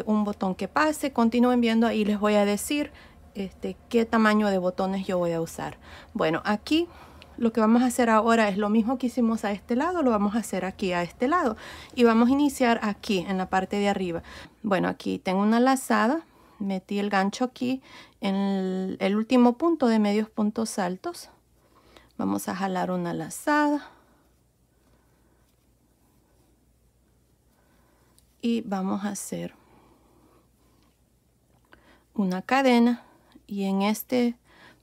un botón que pase. Continúen viendo, ahí les voy a decir qué tamaño de botones yo voy a usar. Bueno, aquí lo que vamos a hacer ahora es lo mismo que hicimos a este lado, lo vamos a hacer aquí a este lado y vamos a iniciar aquí en la parte de arriba. Bueno, aquí tengo una lazada, metí el gancho aquí en el último punto de medios puntos altos. Vamos a jalar una lazada y vamos a hacer una cadena. Y en este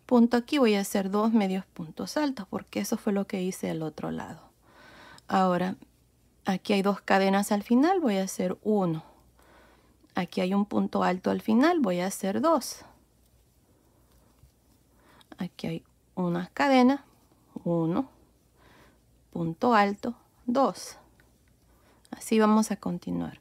punto aquí voy a hacer 2 medios puntos altos porque eso fue lo que hice al otro lado. Ahora, aquí hay 2 cadenas al final, voy a hacer 1. Aquí hay un punto alto al final, voy a hacer 2. Aquí hay una cadena, 1, punto alto, 2. Así vamos a continuar.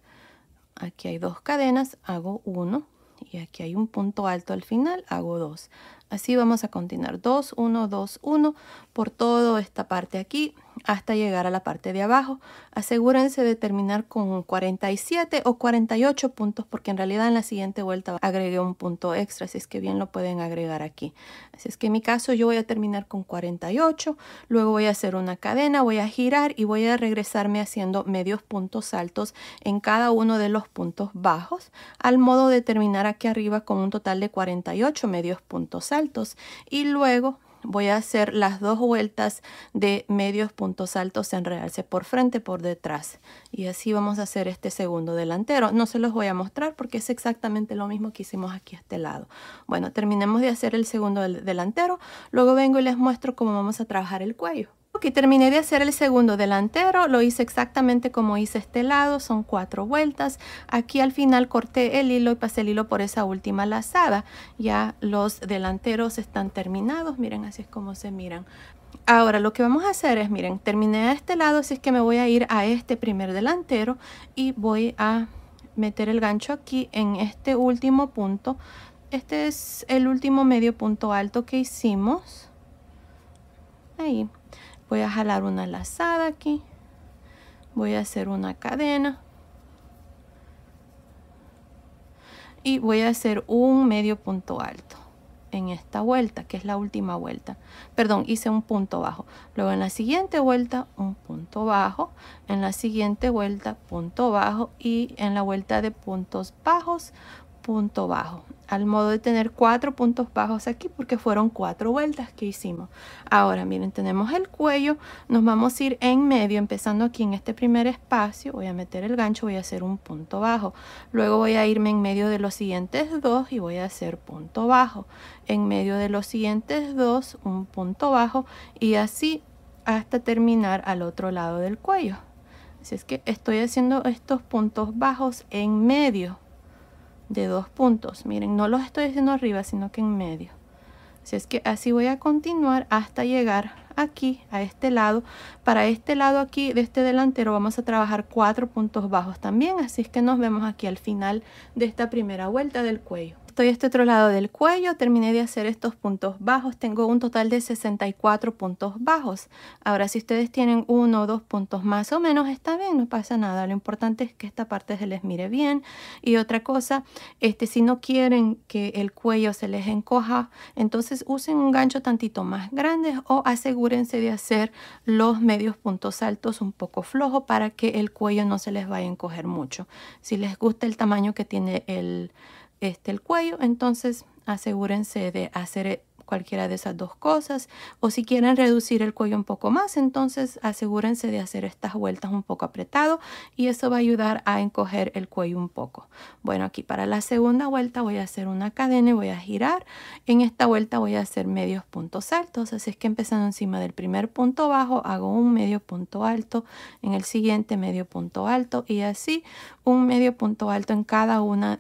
Aquí hay 2 cadenas, hago 1. Y aquí hay un punto alto al final, hago 2. Así vamos a continuar 2, 1, 2, 1 por toda esta parte aquí hasta llegar a la parte de abajo. Asegúrense de terminar con 47 o 48 puntos porque en realidad en la siguiente vuelta agregué un punto extra, así es que bien lo pueden agregar aquí. Así es que en mi caso yo voy a terminar con 48, luego voy a hacer una cadena, voy a girar y voy a regresarme haciendo medios puntos altos en cada uno de los puntos bajos al modo de terminar aquí arriba con un total de 48 medios puntos altos y luego voy a hacer las 2 vueltas de medios puntos altos en realce por frente por detrás y así vamos a hacer este segundo delantero. No se los voy a mostrar porque es exactamente lo mismo que hicimos aquí a este lado. Bueno, terminemos de hacer el segundo delantero, luego vengo y les muestro cómo vamos a trabajar el cuello. Ok, terminé de hacer el segundo delantero, lo hice exactamente como hice este lado, son 4 vueltas. Aquí al final corté el hilo y pasé el hilo por esa última lazada. Ya los delanteros están terminados, miren, así es como se miran. Ahora lo que vamos a hacer es, miren, terminé a este lado, así es que me voy a ir a este primer delantero y voy a meter el gancho aquí en este último punto. Este es el último medio punto alto que hicimos. Ahí. Voy a jalar una lazada aquí, voy a hacer una cadena y voy a hacer un medio punto alto en esta vuelta, que es la última vuelta. Perdón, hice un punto bajo. Luego en la siguiente vuelta un punto bajo, en la siguiente vuelta punto bajo y en la vuelta de puntos bajos punto bajo, al modo de tener 4 puntos bajos aquí porque fueron 4 vueltas que hicimos. Ahora miren, tenemos el cuello, nos vamos a ir en medio, empezando aquí en este primer espacio, voy a meter el gancho, voy a hacer un punto bajo, luego voy a irme en medio de los siguientes 2 y voy a hacer punto bajo, en medio de los siguientes 2 un punto bajo y así hasta terminar al otro lado del cuello. Así es que estoy haciendo estos puntos bajos en medio de 2 puntos. Miren, no los estoy haciendo arriba, sino que en medio. Así es que así voy a continuar hasta llegar aquí, a este lado. Para este lado aquí de este delantero vamos a trabajar 4 puntos bajos también. Así es que nos vemos aquí al final de esta primera vuelta del cuello. Estoy a este otro lado del cuello, terminé de hacer estos puntos bajos, tengo un total de 64 puntos bajos. Ahora si ustedes tienen 1 o 2 puntos más o menos está bien, no pasa nada, lo importante es que esta parte se les mire bien. Y otra cosa, si no quieren que el cuello se les encoja, entonces usen un gancho tantito más grande o asegúrense de hacer los medios puntos altos un poco flojos para que el cuello no se les vaya a encoger mucho. Si les gusta el tamaño que tiene el cuello, entonces asegúrense de hacer cualquiera de esas dos cosas. O si quieren reducir el cuello un poco más, entonces asegúrense de hacer estas vueltas un poco apretado y eso va a ayudar a encoger el cuello un poco. Bueno, aquí para la segunda vuelta voy a hacer una cadena y voy a girar. En esta vuelta voy a hacer medios puntos altos, así es que empezando encima del primer punto bajo hago un medio punto alto, en el siguiente medio punto alto y así un medio punto alto en cada uno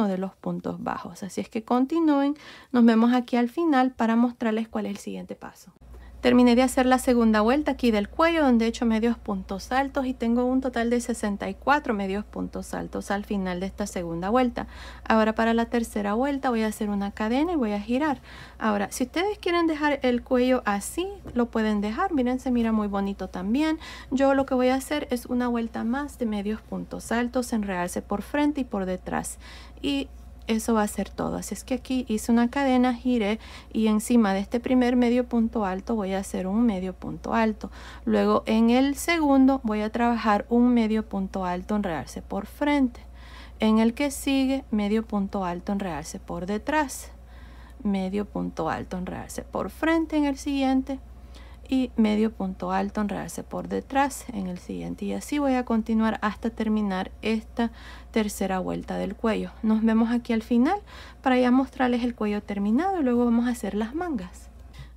de los puntos bajos. Así es que continúen, nos vemos aquí al final para mostrarles cuál es el siguiente paso. Terminé de hacer la segunda vuelta aquí del cuello, donde he hecho medios puntos altos y tengo un total de 64 medios puntos altos al final de esta segunda vuelta. Ahora para la tercera vuelta voy a hacer una cadena y voy a girar. Ahora, si ustedes quieren dejar el cuello así, lo pueden dejar. Miren, se mira muy bonito también. Yo lo que voy a hacer es una vuelta más de medios puntos altos, enredarse por frente y por detrás. Y eso va a ser todo. Así es que aquí hice una cadena, giré y encima de este primer medio punto alto voy a hacer un medio punto alto. Luego en el segundo voy a trabajar un medio punto alto, enredarse por frente. En el que sigue, medio punto alto, enredarse por detrás. Medio punto alto, enredarse por frente en el siguiente. Y medio punto alto, enredarse por detrás en el siguiente, y así voy a continuar hasta terminar esta tercera vuelta del cuello. Nos vemos aquí al final para ya mostrarles el cuello terminado y luego vamos a hacer las mangas.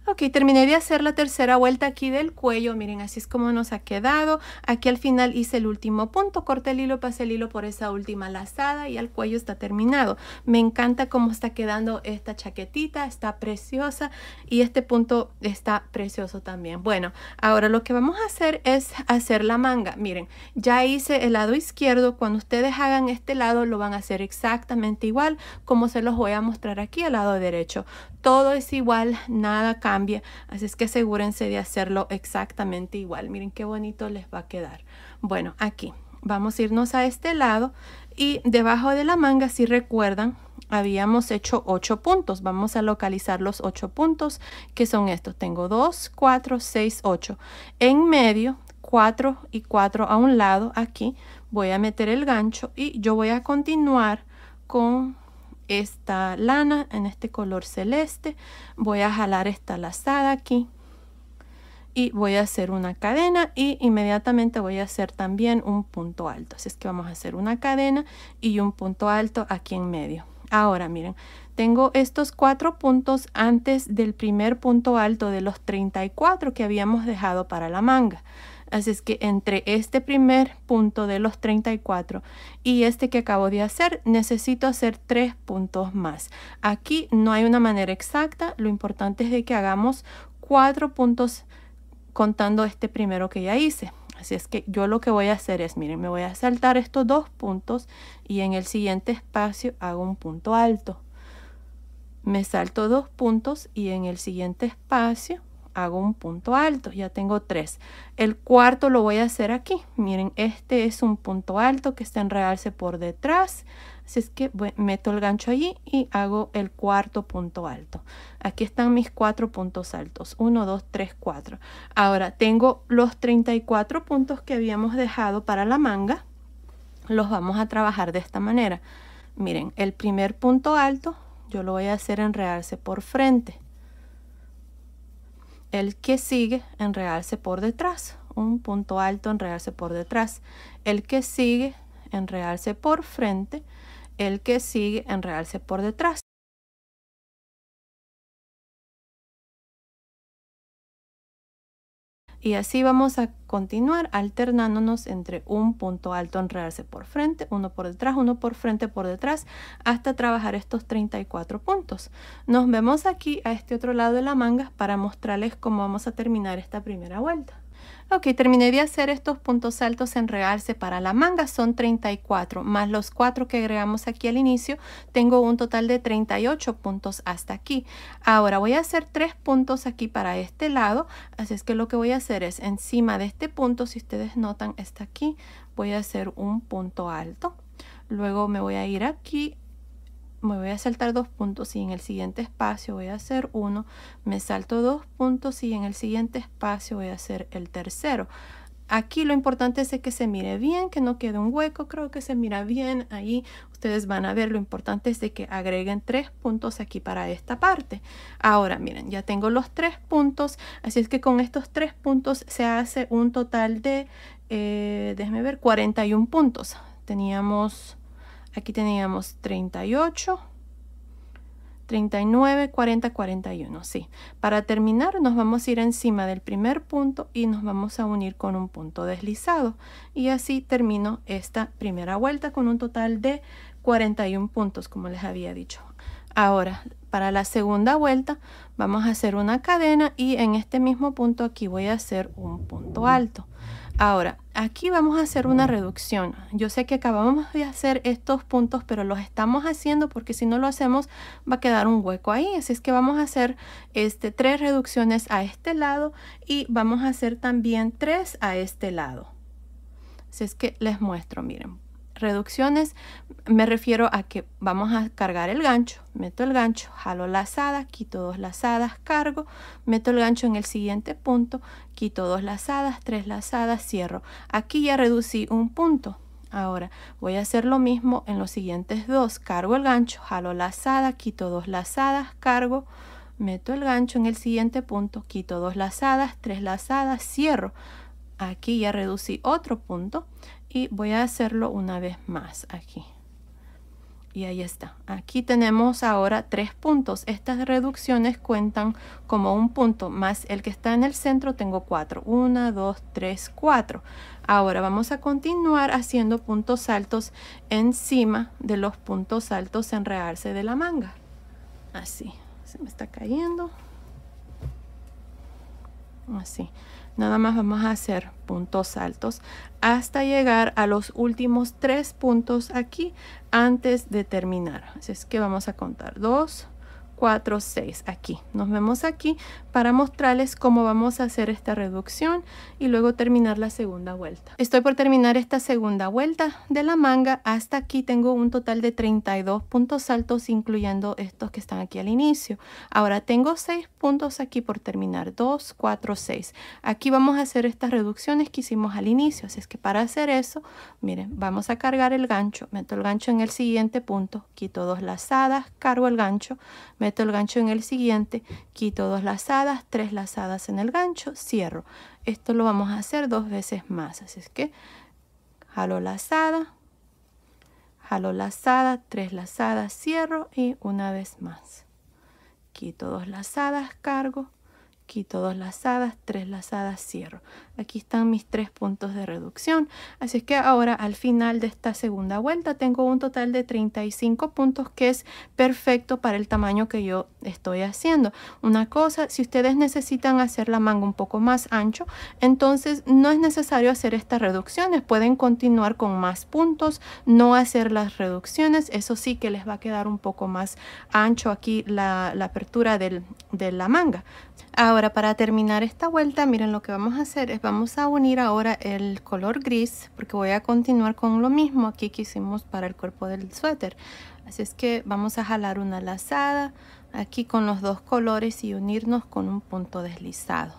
Ok, terminé de hacer la tercera vuelta aquí del cuello. Miren, así es como nos ha quedado. Aquí al final hice el último punto, corté el hilo, pasé el hilo por esa última lazada y el cuello está terminado. Me encanta cómo está quedando esta chaquetita, está preciosa y este punto está precioso también. Bueno, ahora lo que vamos a hacer es hacer la manga. Miren, ya hice el lado izquierdo. Cuando ustedes hagan este lado lo van a hacer exactamente igual como se los voy a mostrar aquí al lado derecho. Todo es igual, nada cambia, así es que asegúrense de hacerlo exactamente igual. Miren qué bonito les va a quedar. Bueno, aquí vamos a irnos a este lado y debajo de la manga, si recuerdan, habíamos hecho 8 puntos. Vamos a localizar los 8 puntos, que son estos. Tengo 2, 4, 6, 8. En medio, 4 y 4 a un lado. Aquí voy a meter el gancho y yo voy a continuar con esta lana en este color celeste. Voy a jalar esta lazada aquí y voy a hacer una cadena y inmediatamente voy a hacer también un punto alto. Así es que vamos a hacer una cadena y un punto alto aquí en medio. Ahora miren, tengo estos 4 puntos antes del primer punto alto de los 34 que habíamos dejado para la manga. Así es que entre este primer punto de los 34 y este que acabo de hacer, necesito hacer 3 puntos más. Aquí no hay una manera exacta, lo importante es de que hagamos 4 puntos contando este primero que ya hice. Así es que yo lo que voy a hacer es, miren, me voy a saltar estos 2 puntos y en el siguiente espacio hago un punto alto. Me salto 2 puntos y en el siguiente espacio hago un punto alto. Ya tengo 3. El cuarto lo voy a hacer aquí. Miren, este es un punto alto que está en enredarse por detrás. Así es que meto el gancho allí y hago el cuarto punto alto. Aquí están mis 4 puntos altos. 1, 2, 3, 4. Ahora tengo los 34 puntos que habíamos dejado para la manga. Los vamos a trabajar de esta manera. Miren, el primer punto alto yo lo voy a hacer enredarse por frente. El que sigue, enredarse por detrás. Un punto alto, enredarse por detrás. El que sigue, enredarse por frente. El que sigue, enredarse por detrás. Y así vamos a continuar alternándonos entre un punto alto, enredarse por frente, uno por detrás, uno por frente, por detrás, hasta trabajar estos 34 puntos. Nos vemos aquí a este otro lado de la manga para mostrarles cómo vamos a terminar esta primera vuelta. Ok, terminé de hacer estos puntos altos, enredarse para la manga, son 34, más los 4 que agregamos aquí al inicio, tengo un total de 38 puntos hasta aquí. Ahora voy a hacer 3 puntos aquí para este lado, así es que lo que voy a hacer es encima de este punto, si ustedes notan, está aquí, voy a hacer un punto alto, luego me voy a ir aquí, me voy a saltar 2 puntos y en el siguiente espacio voy a hacer 1, me salto 2 puntos y en el siguiente espacio voy a hacer el tercero. Aquí lo importante es que se mire bien, que no quede un hueco. Creo que se mira bien ahí. Ustedes van a ver, lo importante es de que agreguen 3 puntos aquí para esta parte. Ahora miren, ya tengo los 3 puntos, así es que con estos 3 puntos se hace un total de, déjenme ver, 41 puntos. Aquí teníamos 38, 39, 40, 41, sí. Para terminar nos vamos a ir encima del primer punto y nos vamos a unir con un punto deslizado. Y así termino esta primera vuelta con un total de 41 puntos, como les había dicho. Ahora, para la segunda vuelta vamos a hacer una cadena y en este mismo punto aquí voy a hacer un punto alto. Ahora, aquí vamos a hacer una reducción. Yo sé que acabamos de hacer estos puntos, pero los estamos haciendo porque si no lo hacemos va a quedar un hueco ahí. Así es que vamos a hacer 3 reducciones a este lado y vamos a hacer también 3 a este lado. Así es que les muestro, miren. Reducciones me refiero a que vamos a cargar el gancho, meto el gancho, jalo lazada, quito 2 lazadas, cargo, meto el gancho en el siguiente punto, quito 2 lazadas, 3 lazadas, cierro. Aquí ya reducí un punto. Ahora voy a hacer lo mismo en los siguientes 2, cargo el gancho, jalo lazada, quito 2 lazadas, cargo, meto el gancho en el siguiente punto, quito 2 lazadas, 3 lazadas, cierro. Aquí ya reducí otro punto y voy a hacerlo una vez más aquí. Y ahí está. Aquí tenemos ahora 3 puntos. Estas reducciones cuentan como un punto más el que está en el centro. Tengo 4. 1, 2, 3, 4. Ahora vamos a continuar haciendo puntos altos encima de los puntos altos en realce de la manga. Así. Se me está cayendo. Así. Nada más vamos a hacer puntos altos hasta llegar a los últimos 3 puntos aquí antes de terminar. Así es que vamos a contar 2, 4, 6 aquí. Nos vemos aquí para mostrarles cómo vamos a hacer esta reducción y luego terminar la segunda vuelta. Estoy por terminar esta segunda vuelta de la manga. Hasta aquí tengo un total de 32 puntos altos, incluyendo estos que están aquí al inicio. Ahora tengo 6 puntos aquí por terminar. 2, 4, 6. Aquí vamos a hacer estas reducciones que hicimos al inicio. Así es que para hacer eso, miren, vamos a cargar el gancho. Meto el gancho en el siguiente punto. Quito 2 lazadas, cargo el gancho. Meto el gancho en el siguiente. Quito 2 lazadas, 3 lazadas en el gancho. Cierro. Esto lo vamos a hacer 2 veces más. Así es que jalo lazada, 3 lazadas, cierro y una vez más. Quito 2 lazadas, cargo, quito 2 lazadas, 3 lazadas, cierro. Aquí están mis 3 puntos de reducción. Así es que ahora al final de esta segunda vuelta tengo un total de 35 puntos, que es perfecto para el tamaño que yo estoy haciendo. Una cosa, si ustedes necesitan hacer la manga un poco más ancho, entonces no es necesario hacer estas reducciones. Pueden continuar con más puntos, no hacer las reducciones. Eso sí que les va a quedar un poco más ancho aquí la apertura de la manga. Ahora, para terminar esta vuelta, miren, lo que vamos a hacer es vamos a unir ahora el color gris, porque voy a continuar con lo mismo aquí que hicimos para el cuerpo del suéter. Así es que vamos a jalar una lazada aquí con los 2 colores y unirnos con un punto deslizado.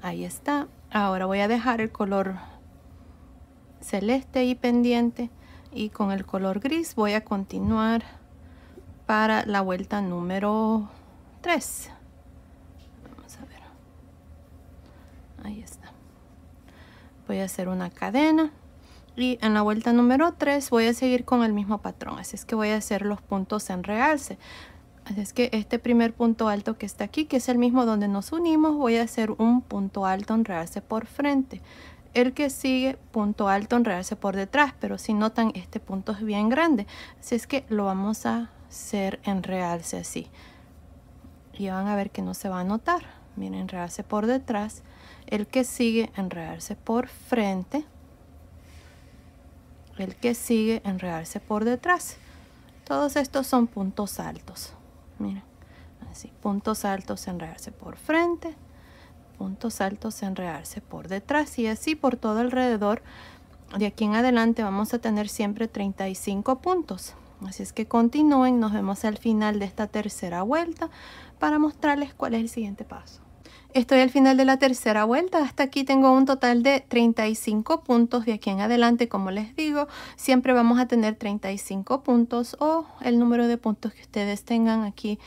Ahí está. Ahora voy a dejar el color celeste y pendiente, y con el color gris voy a continuar para la vuelta número 3. Ahí está. Voy a hacer una cadena y en la vuelta número 3 voy a seguir con el mismo patrón. Así es que voy a hacer los puntos en realce. Así es que este primer punto alto que está aquí, que es el mismo donde nos unimos, voy a hacer un punto alto en realce por frente. El que sigue, punto alto en realce por detrás, pero si notan, este punto es bien grande. Así es que lo vamos a hacer en realce así. Y van a ver que no se va a notar. Miren, realce por detrás. El que sigue, enredarse por frente. El que sigue, enredarse por detrás. Todos estos son puntos altos. Miren, así, puntos altos, enredarse por frente, puntos altos, enredarse por detrás, y así por todo alrededor. De aquí en adelante vamos a tener siempre 35 puntos. Así es que continúen, nos vemos al final de esta tercera vuelta para mostrarles cuál es el siguiente paso. Estoy al final de la tercera vuelta. Hasta aquí tengo un total de 35 puntos. De aquí en adelante, como les digo, siempre vamos a tener 35 puntos o el número de puntos que ustedes tengan aquí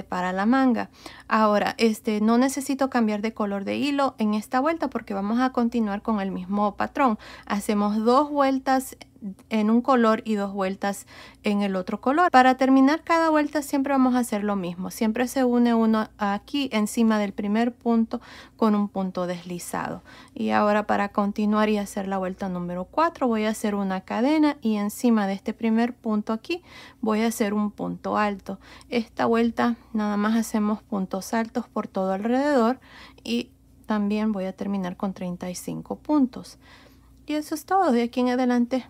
para la manga. Ahora, no necesito cambiar de color de hilo en esta vuelta porque vamos a continuar con el mismo patrón. Hacemos 2 vueltas en un color y 2 vueltas en el otro color. Para terminar cada vuelta siempre vamos a hacer lo mismo. Siempre se une uno aquí encima del primer punto con un punto deslizado. Y ahora para continuar y hacer la vuelta número 4 voy a hacer una cadena y encima de este primer punto aquí voy a hacer un punto alto. Esta vuelta nada más hacemos puntos altos por todo alrededor y también voy a terminar con 35 puntos. Y eso es todo. De aquí en adelante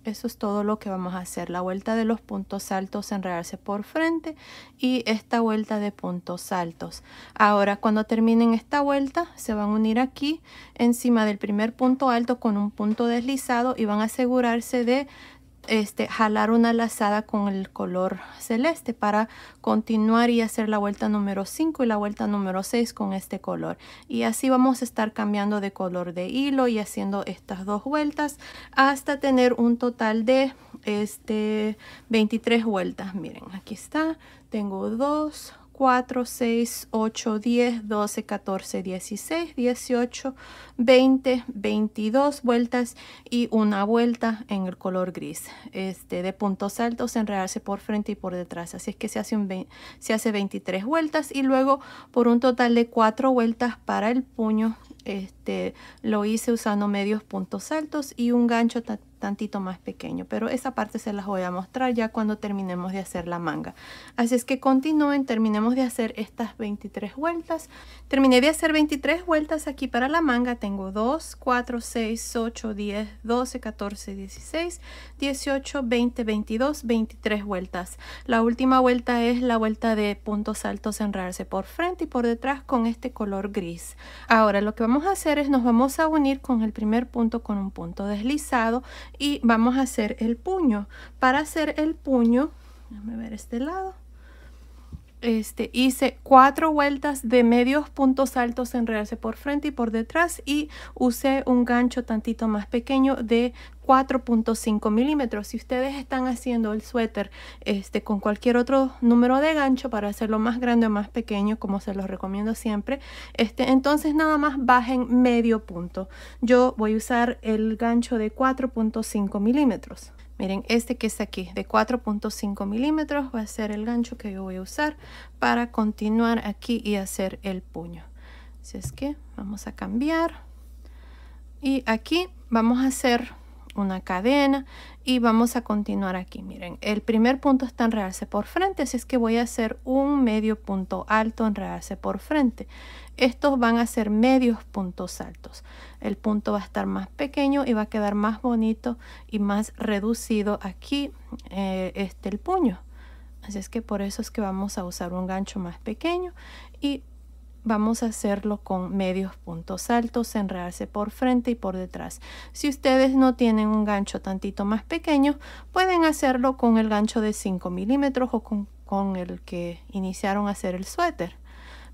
eso es todo lo que vamos a hacer. La vuelta de los puntos altos, enredarse por frente y esta vuelta de puntos altos. Ahora cuando terminen esta vuelta se van a unir aquí encima del primer punto alto con un punto deslizado y van a asegurarse de jalar una lazada con el color celeste para continuar y hacer la vuelta número 5 y la vuelta número 6 con este color. Y así vamos a estar cambiando de color de hilo y haciendo estas 2 vueltas hasta tener un total de 23 vueltas. Miren, aquí está, tengo 2, 4, 6, 8, 10, 12, 14, 16, 18, 20, 22 vueltas y una vuelta en el color gris. De puntos altos, enredarse por frente y por detrás. Así es que se hace 23 vueltas y luego por un total de 4 vueltas para el puño. Lo hice usando medios puntos altos y un gancho tantito más pequeño, pero esa parte se las voy a mostrar ya cuando terminemos de hacer la manga. Así es que continúen, terminemos de hacer estas 23 vueltas. Terminé de hacer 23 vueltas aquí para la manga. Tengo 2, 4, 6, 8, 10, 12, 14, 16, 18, 20, 22, 23 vueltas. La última vuelta es la vuelta de puntos altos, enredarse por frente y por detrás con este color gris. Ahora lo que vamos a hacer es nos vamos a unir con el primer punto con un punto deslizado y vamos a hacer el puño. Para hacer el puño, déjame ver este lado, hice 4 vueltas de medios puntos altos, enredarse por frente y por detrás y usé un gancho tantito más pequeño de 4.5 milímetros. Si ustedes están haciendo el suéter con cualquier otro número de gancho para hacerlo más grande o más pequeño, como se los recomiendo siempre, entonces nada más bajen medio punto. Yo voy a usar el gancho de 4.5 milímetros. Miren, que está aquí de 4.5 milímetros va a ser el gancho que yo voy a usar para continuar aquí y hacer el puño. Así es que vamos a cambiar y aquí vamos a hacer una cadena y vamos a continuar aquí. Miren, el primer punto está enredarse por frente, así es que voy a hacer un medio punto alto, enredarse por frente. Estos van a ser medios puntos altos. El punto va a estar más pequeño y va a quedar más bonito y más reducido aquí el puño. Así es que por eso es que vamos a usar un gancho más pequeño y vamos a hacerlo con medios puntos altos, enredarse por frente y por detrás. Si ustedes no tienen un gancho tantito más pequeño, pueden hacerlo con el gancho de 5 milímetros o con el que iniciaron a hacer el suéter.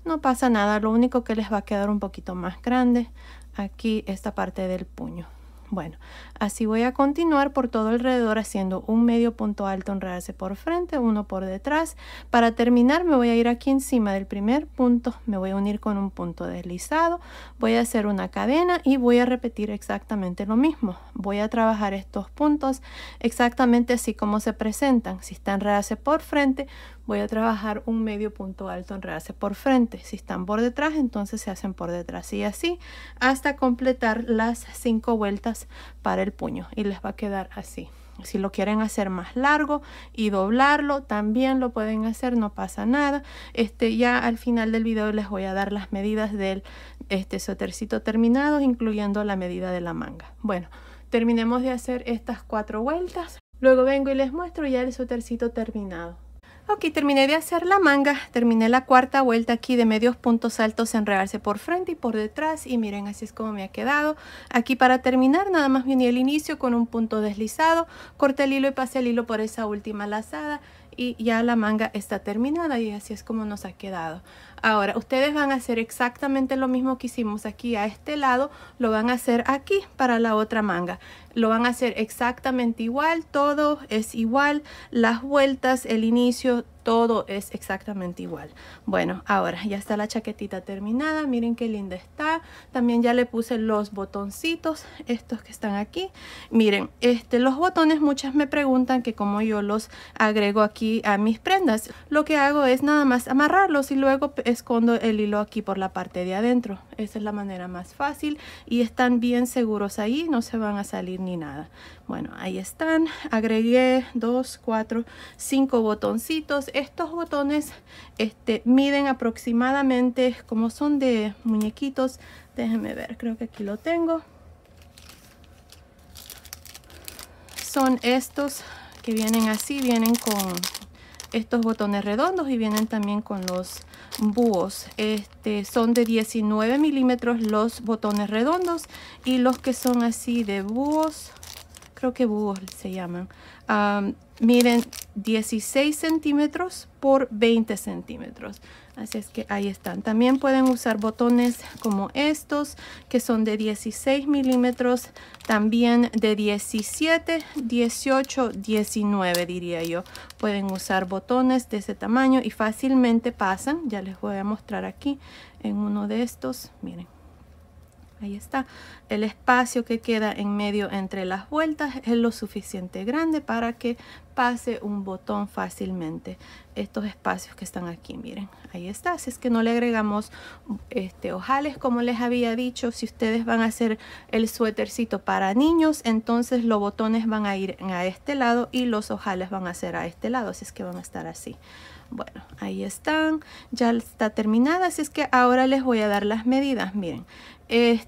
No pasa nada, lo único que les va a quedar un poquito más grande aquí esta parte del puño. Bueno, así voy a continuar por todo alrededor haciendo un medio punto alto, enredarse por frente, uno por detrás. Para terminar me voy a ir aquí encima del primer punto, me voy a unir con un punto deslizado, voy a hacer una cadena y voy a repetir exactamente lo mismo. Voy a trabajar estos puntos exactamente así como se presentan. Si está enredarse por frente, voy a trabajar un medio punto alto, enredarse por frente. Si están por detrás, entonces se hacen por detrás y así hasta completar las 5 vueltas para el puño y les va a quedar así. Si lo quieren hacer más largo y doblarlo, también lo pueden hacer, no pasa nada. Ya al final del video les voy a dar las medidas del suétercito terminado, incluyendo la medida de la manga. Bueno, terminemos de hacer estas 4 vueltas. Luego vengo y les muestro ya el suétercito terminado. Ok, terminé de hacer la manga, terminé la 4ª vuelta aquí de medios puntos altos, enredarse por frente y por detrás y miren así es como me ha quedado. Aquí para terminar nada más vine al inicio con un punto deslizado, corté el hilo y pasé el hilo por esa última lazada y ya la manga está terminada y así es como nos ha quedado. Ahora ustedes van a hacer exactamente lo mismo que hicimos aquí a este lado, lo van a hacer aquí para la otra manga. Lo van a hacer exactamente igual, todo es igual, las vueltas, el inicio, todo es exactamente igual. Bueno, ahora ya está la chaquetita terminada, miren qué linda está. También ya le puse los botoncitos, estos que están aquí. Miren, los botones, muchas me preguntan que cómo yo los agrego aquí a mis prendas. Lo que hago es nada más amarrarlos y luego escondo el hilo aquí por la parte de adentro. Esa es la manera más fácil y están bien seguros ahí, no se van a salir ni nada. Bueno, ahí están. Agregué 2, 4, 5 botoncitos. Estos botones miden aproximadamente, como son de muñequitos, déjenme ver, creo que aquí lo tengo. Son estos que vienen así, vienen con estos botones redondos y vienen también con los búhos. Son de 19 milímetros los botones redondos y los que son así de búhos, creo que búhos se llaman, miden 16 centímetros por 20 centímetros. Así es que ahí están. También pueden usar botones como estos que son de 16 milímetros, también de 17, 18, 19 diría yo. Pueden usar botones de ese tamaño y fácilmente pasan. Ya les voy a mostrar aquí en uno de estos. Miren. Ahí está, el espacio que queda en medio entre las vueltas es lo suficiente grande para que pase un botón fácilmente. Estos espacios que están aquí, miren, ahí está. Así es que no le agregamos ojales, como les había dicho. Si ustedes van a hacer el suétercito para niños, entonces los botones van a ir a este lado y los ojales van a ser a este lado, así es que van a estar así. Bueno, ahí están, ya está terminada, así es que ahora les voy a dar las medidas. Miren,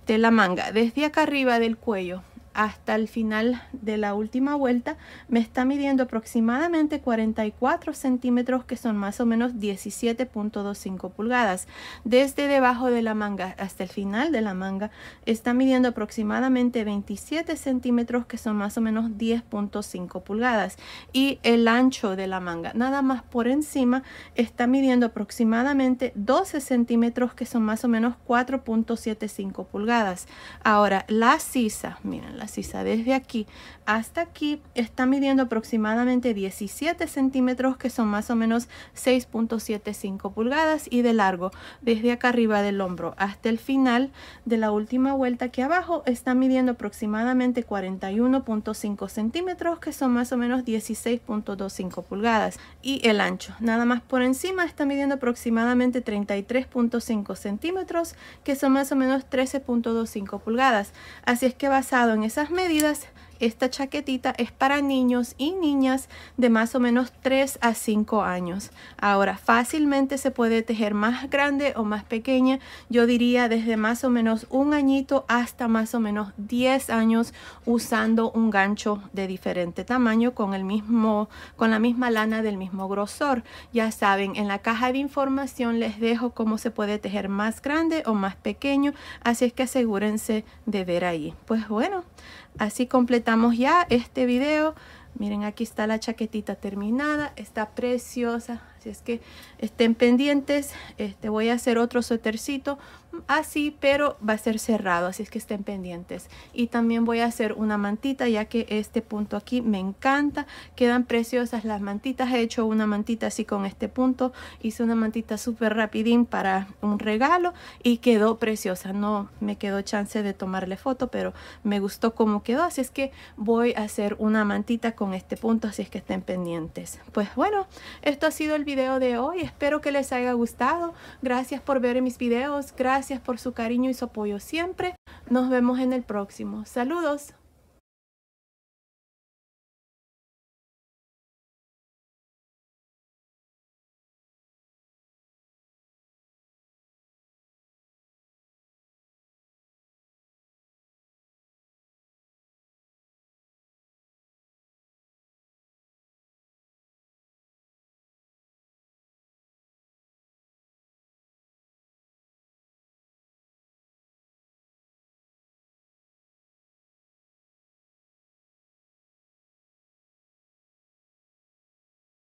la manga desde acá arriba del cuello hasta el final de la última vuelta me está midiendo aproximadamente 44 centímetros, que son más o menos 17.25 pulgadas. Desde debajo de la manga hasta el final de la manga está midiendo aproximadamente 27 centímetros, que son más o menos 10.5 pulgadas. Y el ancho de la manga, nada más por encima, está midiendo aproximadamente 12 centímetros, que son más o menos 4.75 pulgadas. Ahora, la sisa, miren, la sisa desde aquí hasta aquí está midiendo aproximadamente 17 centímetros, que son más o menos 6.75 pulgadas, y de largo desde acá arriba del hombro hasta el final de la última vuelta aquí abajo está midiendo aproximadamente 41.5 centímetros, que son más o menos 16.25 pulgadas. Y el ancho, nada más por encima, está midiendo aproximadamente 33.5 centímetros, que son más o menos 13.25 pulgadas. Así es que basado en esas medidas, esta chaquetita es para niños y niñas de más o menos 3 a 5 años. Ahora, fácilmente se puede tejer más grande o más pequeña. Yo diría desde más o menos 1 añito hasta más o menos 10 años usando un gancho de diferente tamaño con la misma lana del mismo grosor. Ya saben, en la caja de información les dejo cómo se puede tejer más grande o más pequeño. Así es que asegúrense de ver ahí. Pues bueno, así completamos ya este video. Miren, aquí está la chaquetita terminada, está preciosa. Así es que estén pendientes. Voy a hacer otro suétercito así, pero va a ser cerrado, así es que estén pendientes. Y también voy a hacer una mantita, ya que este punto aquí me encanta. Quedan preciosas las mantitas. He hecho una mantita así con este punto. Hice una mantita súper rapidín para un regalo y quedó preciosa. No me quedó chance de tomarle foto, pero me gustó cómo quedó. Así es que voy a hacer una mantita con este punto, así es que estén pendientes. Pues bueno, esto ha sido el video de hoy. Espero que les haya gustado. Gracias por ver mis videos. Gracias por su cariño y su apoyo siempre. Nos vemos en el próximo. Saludos.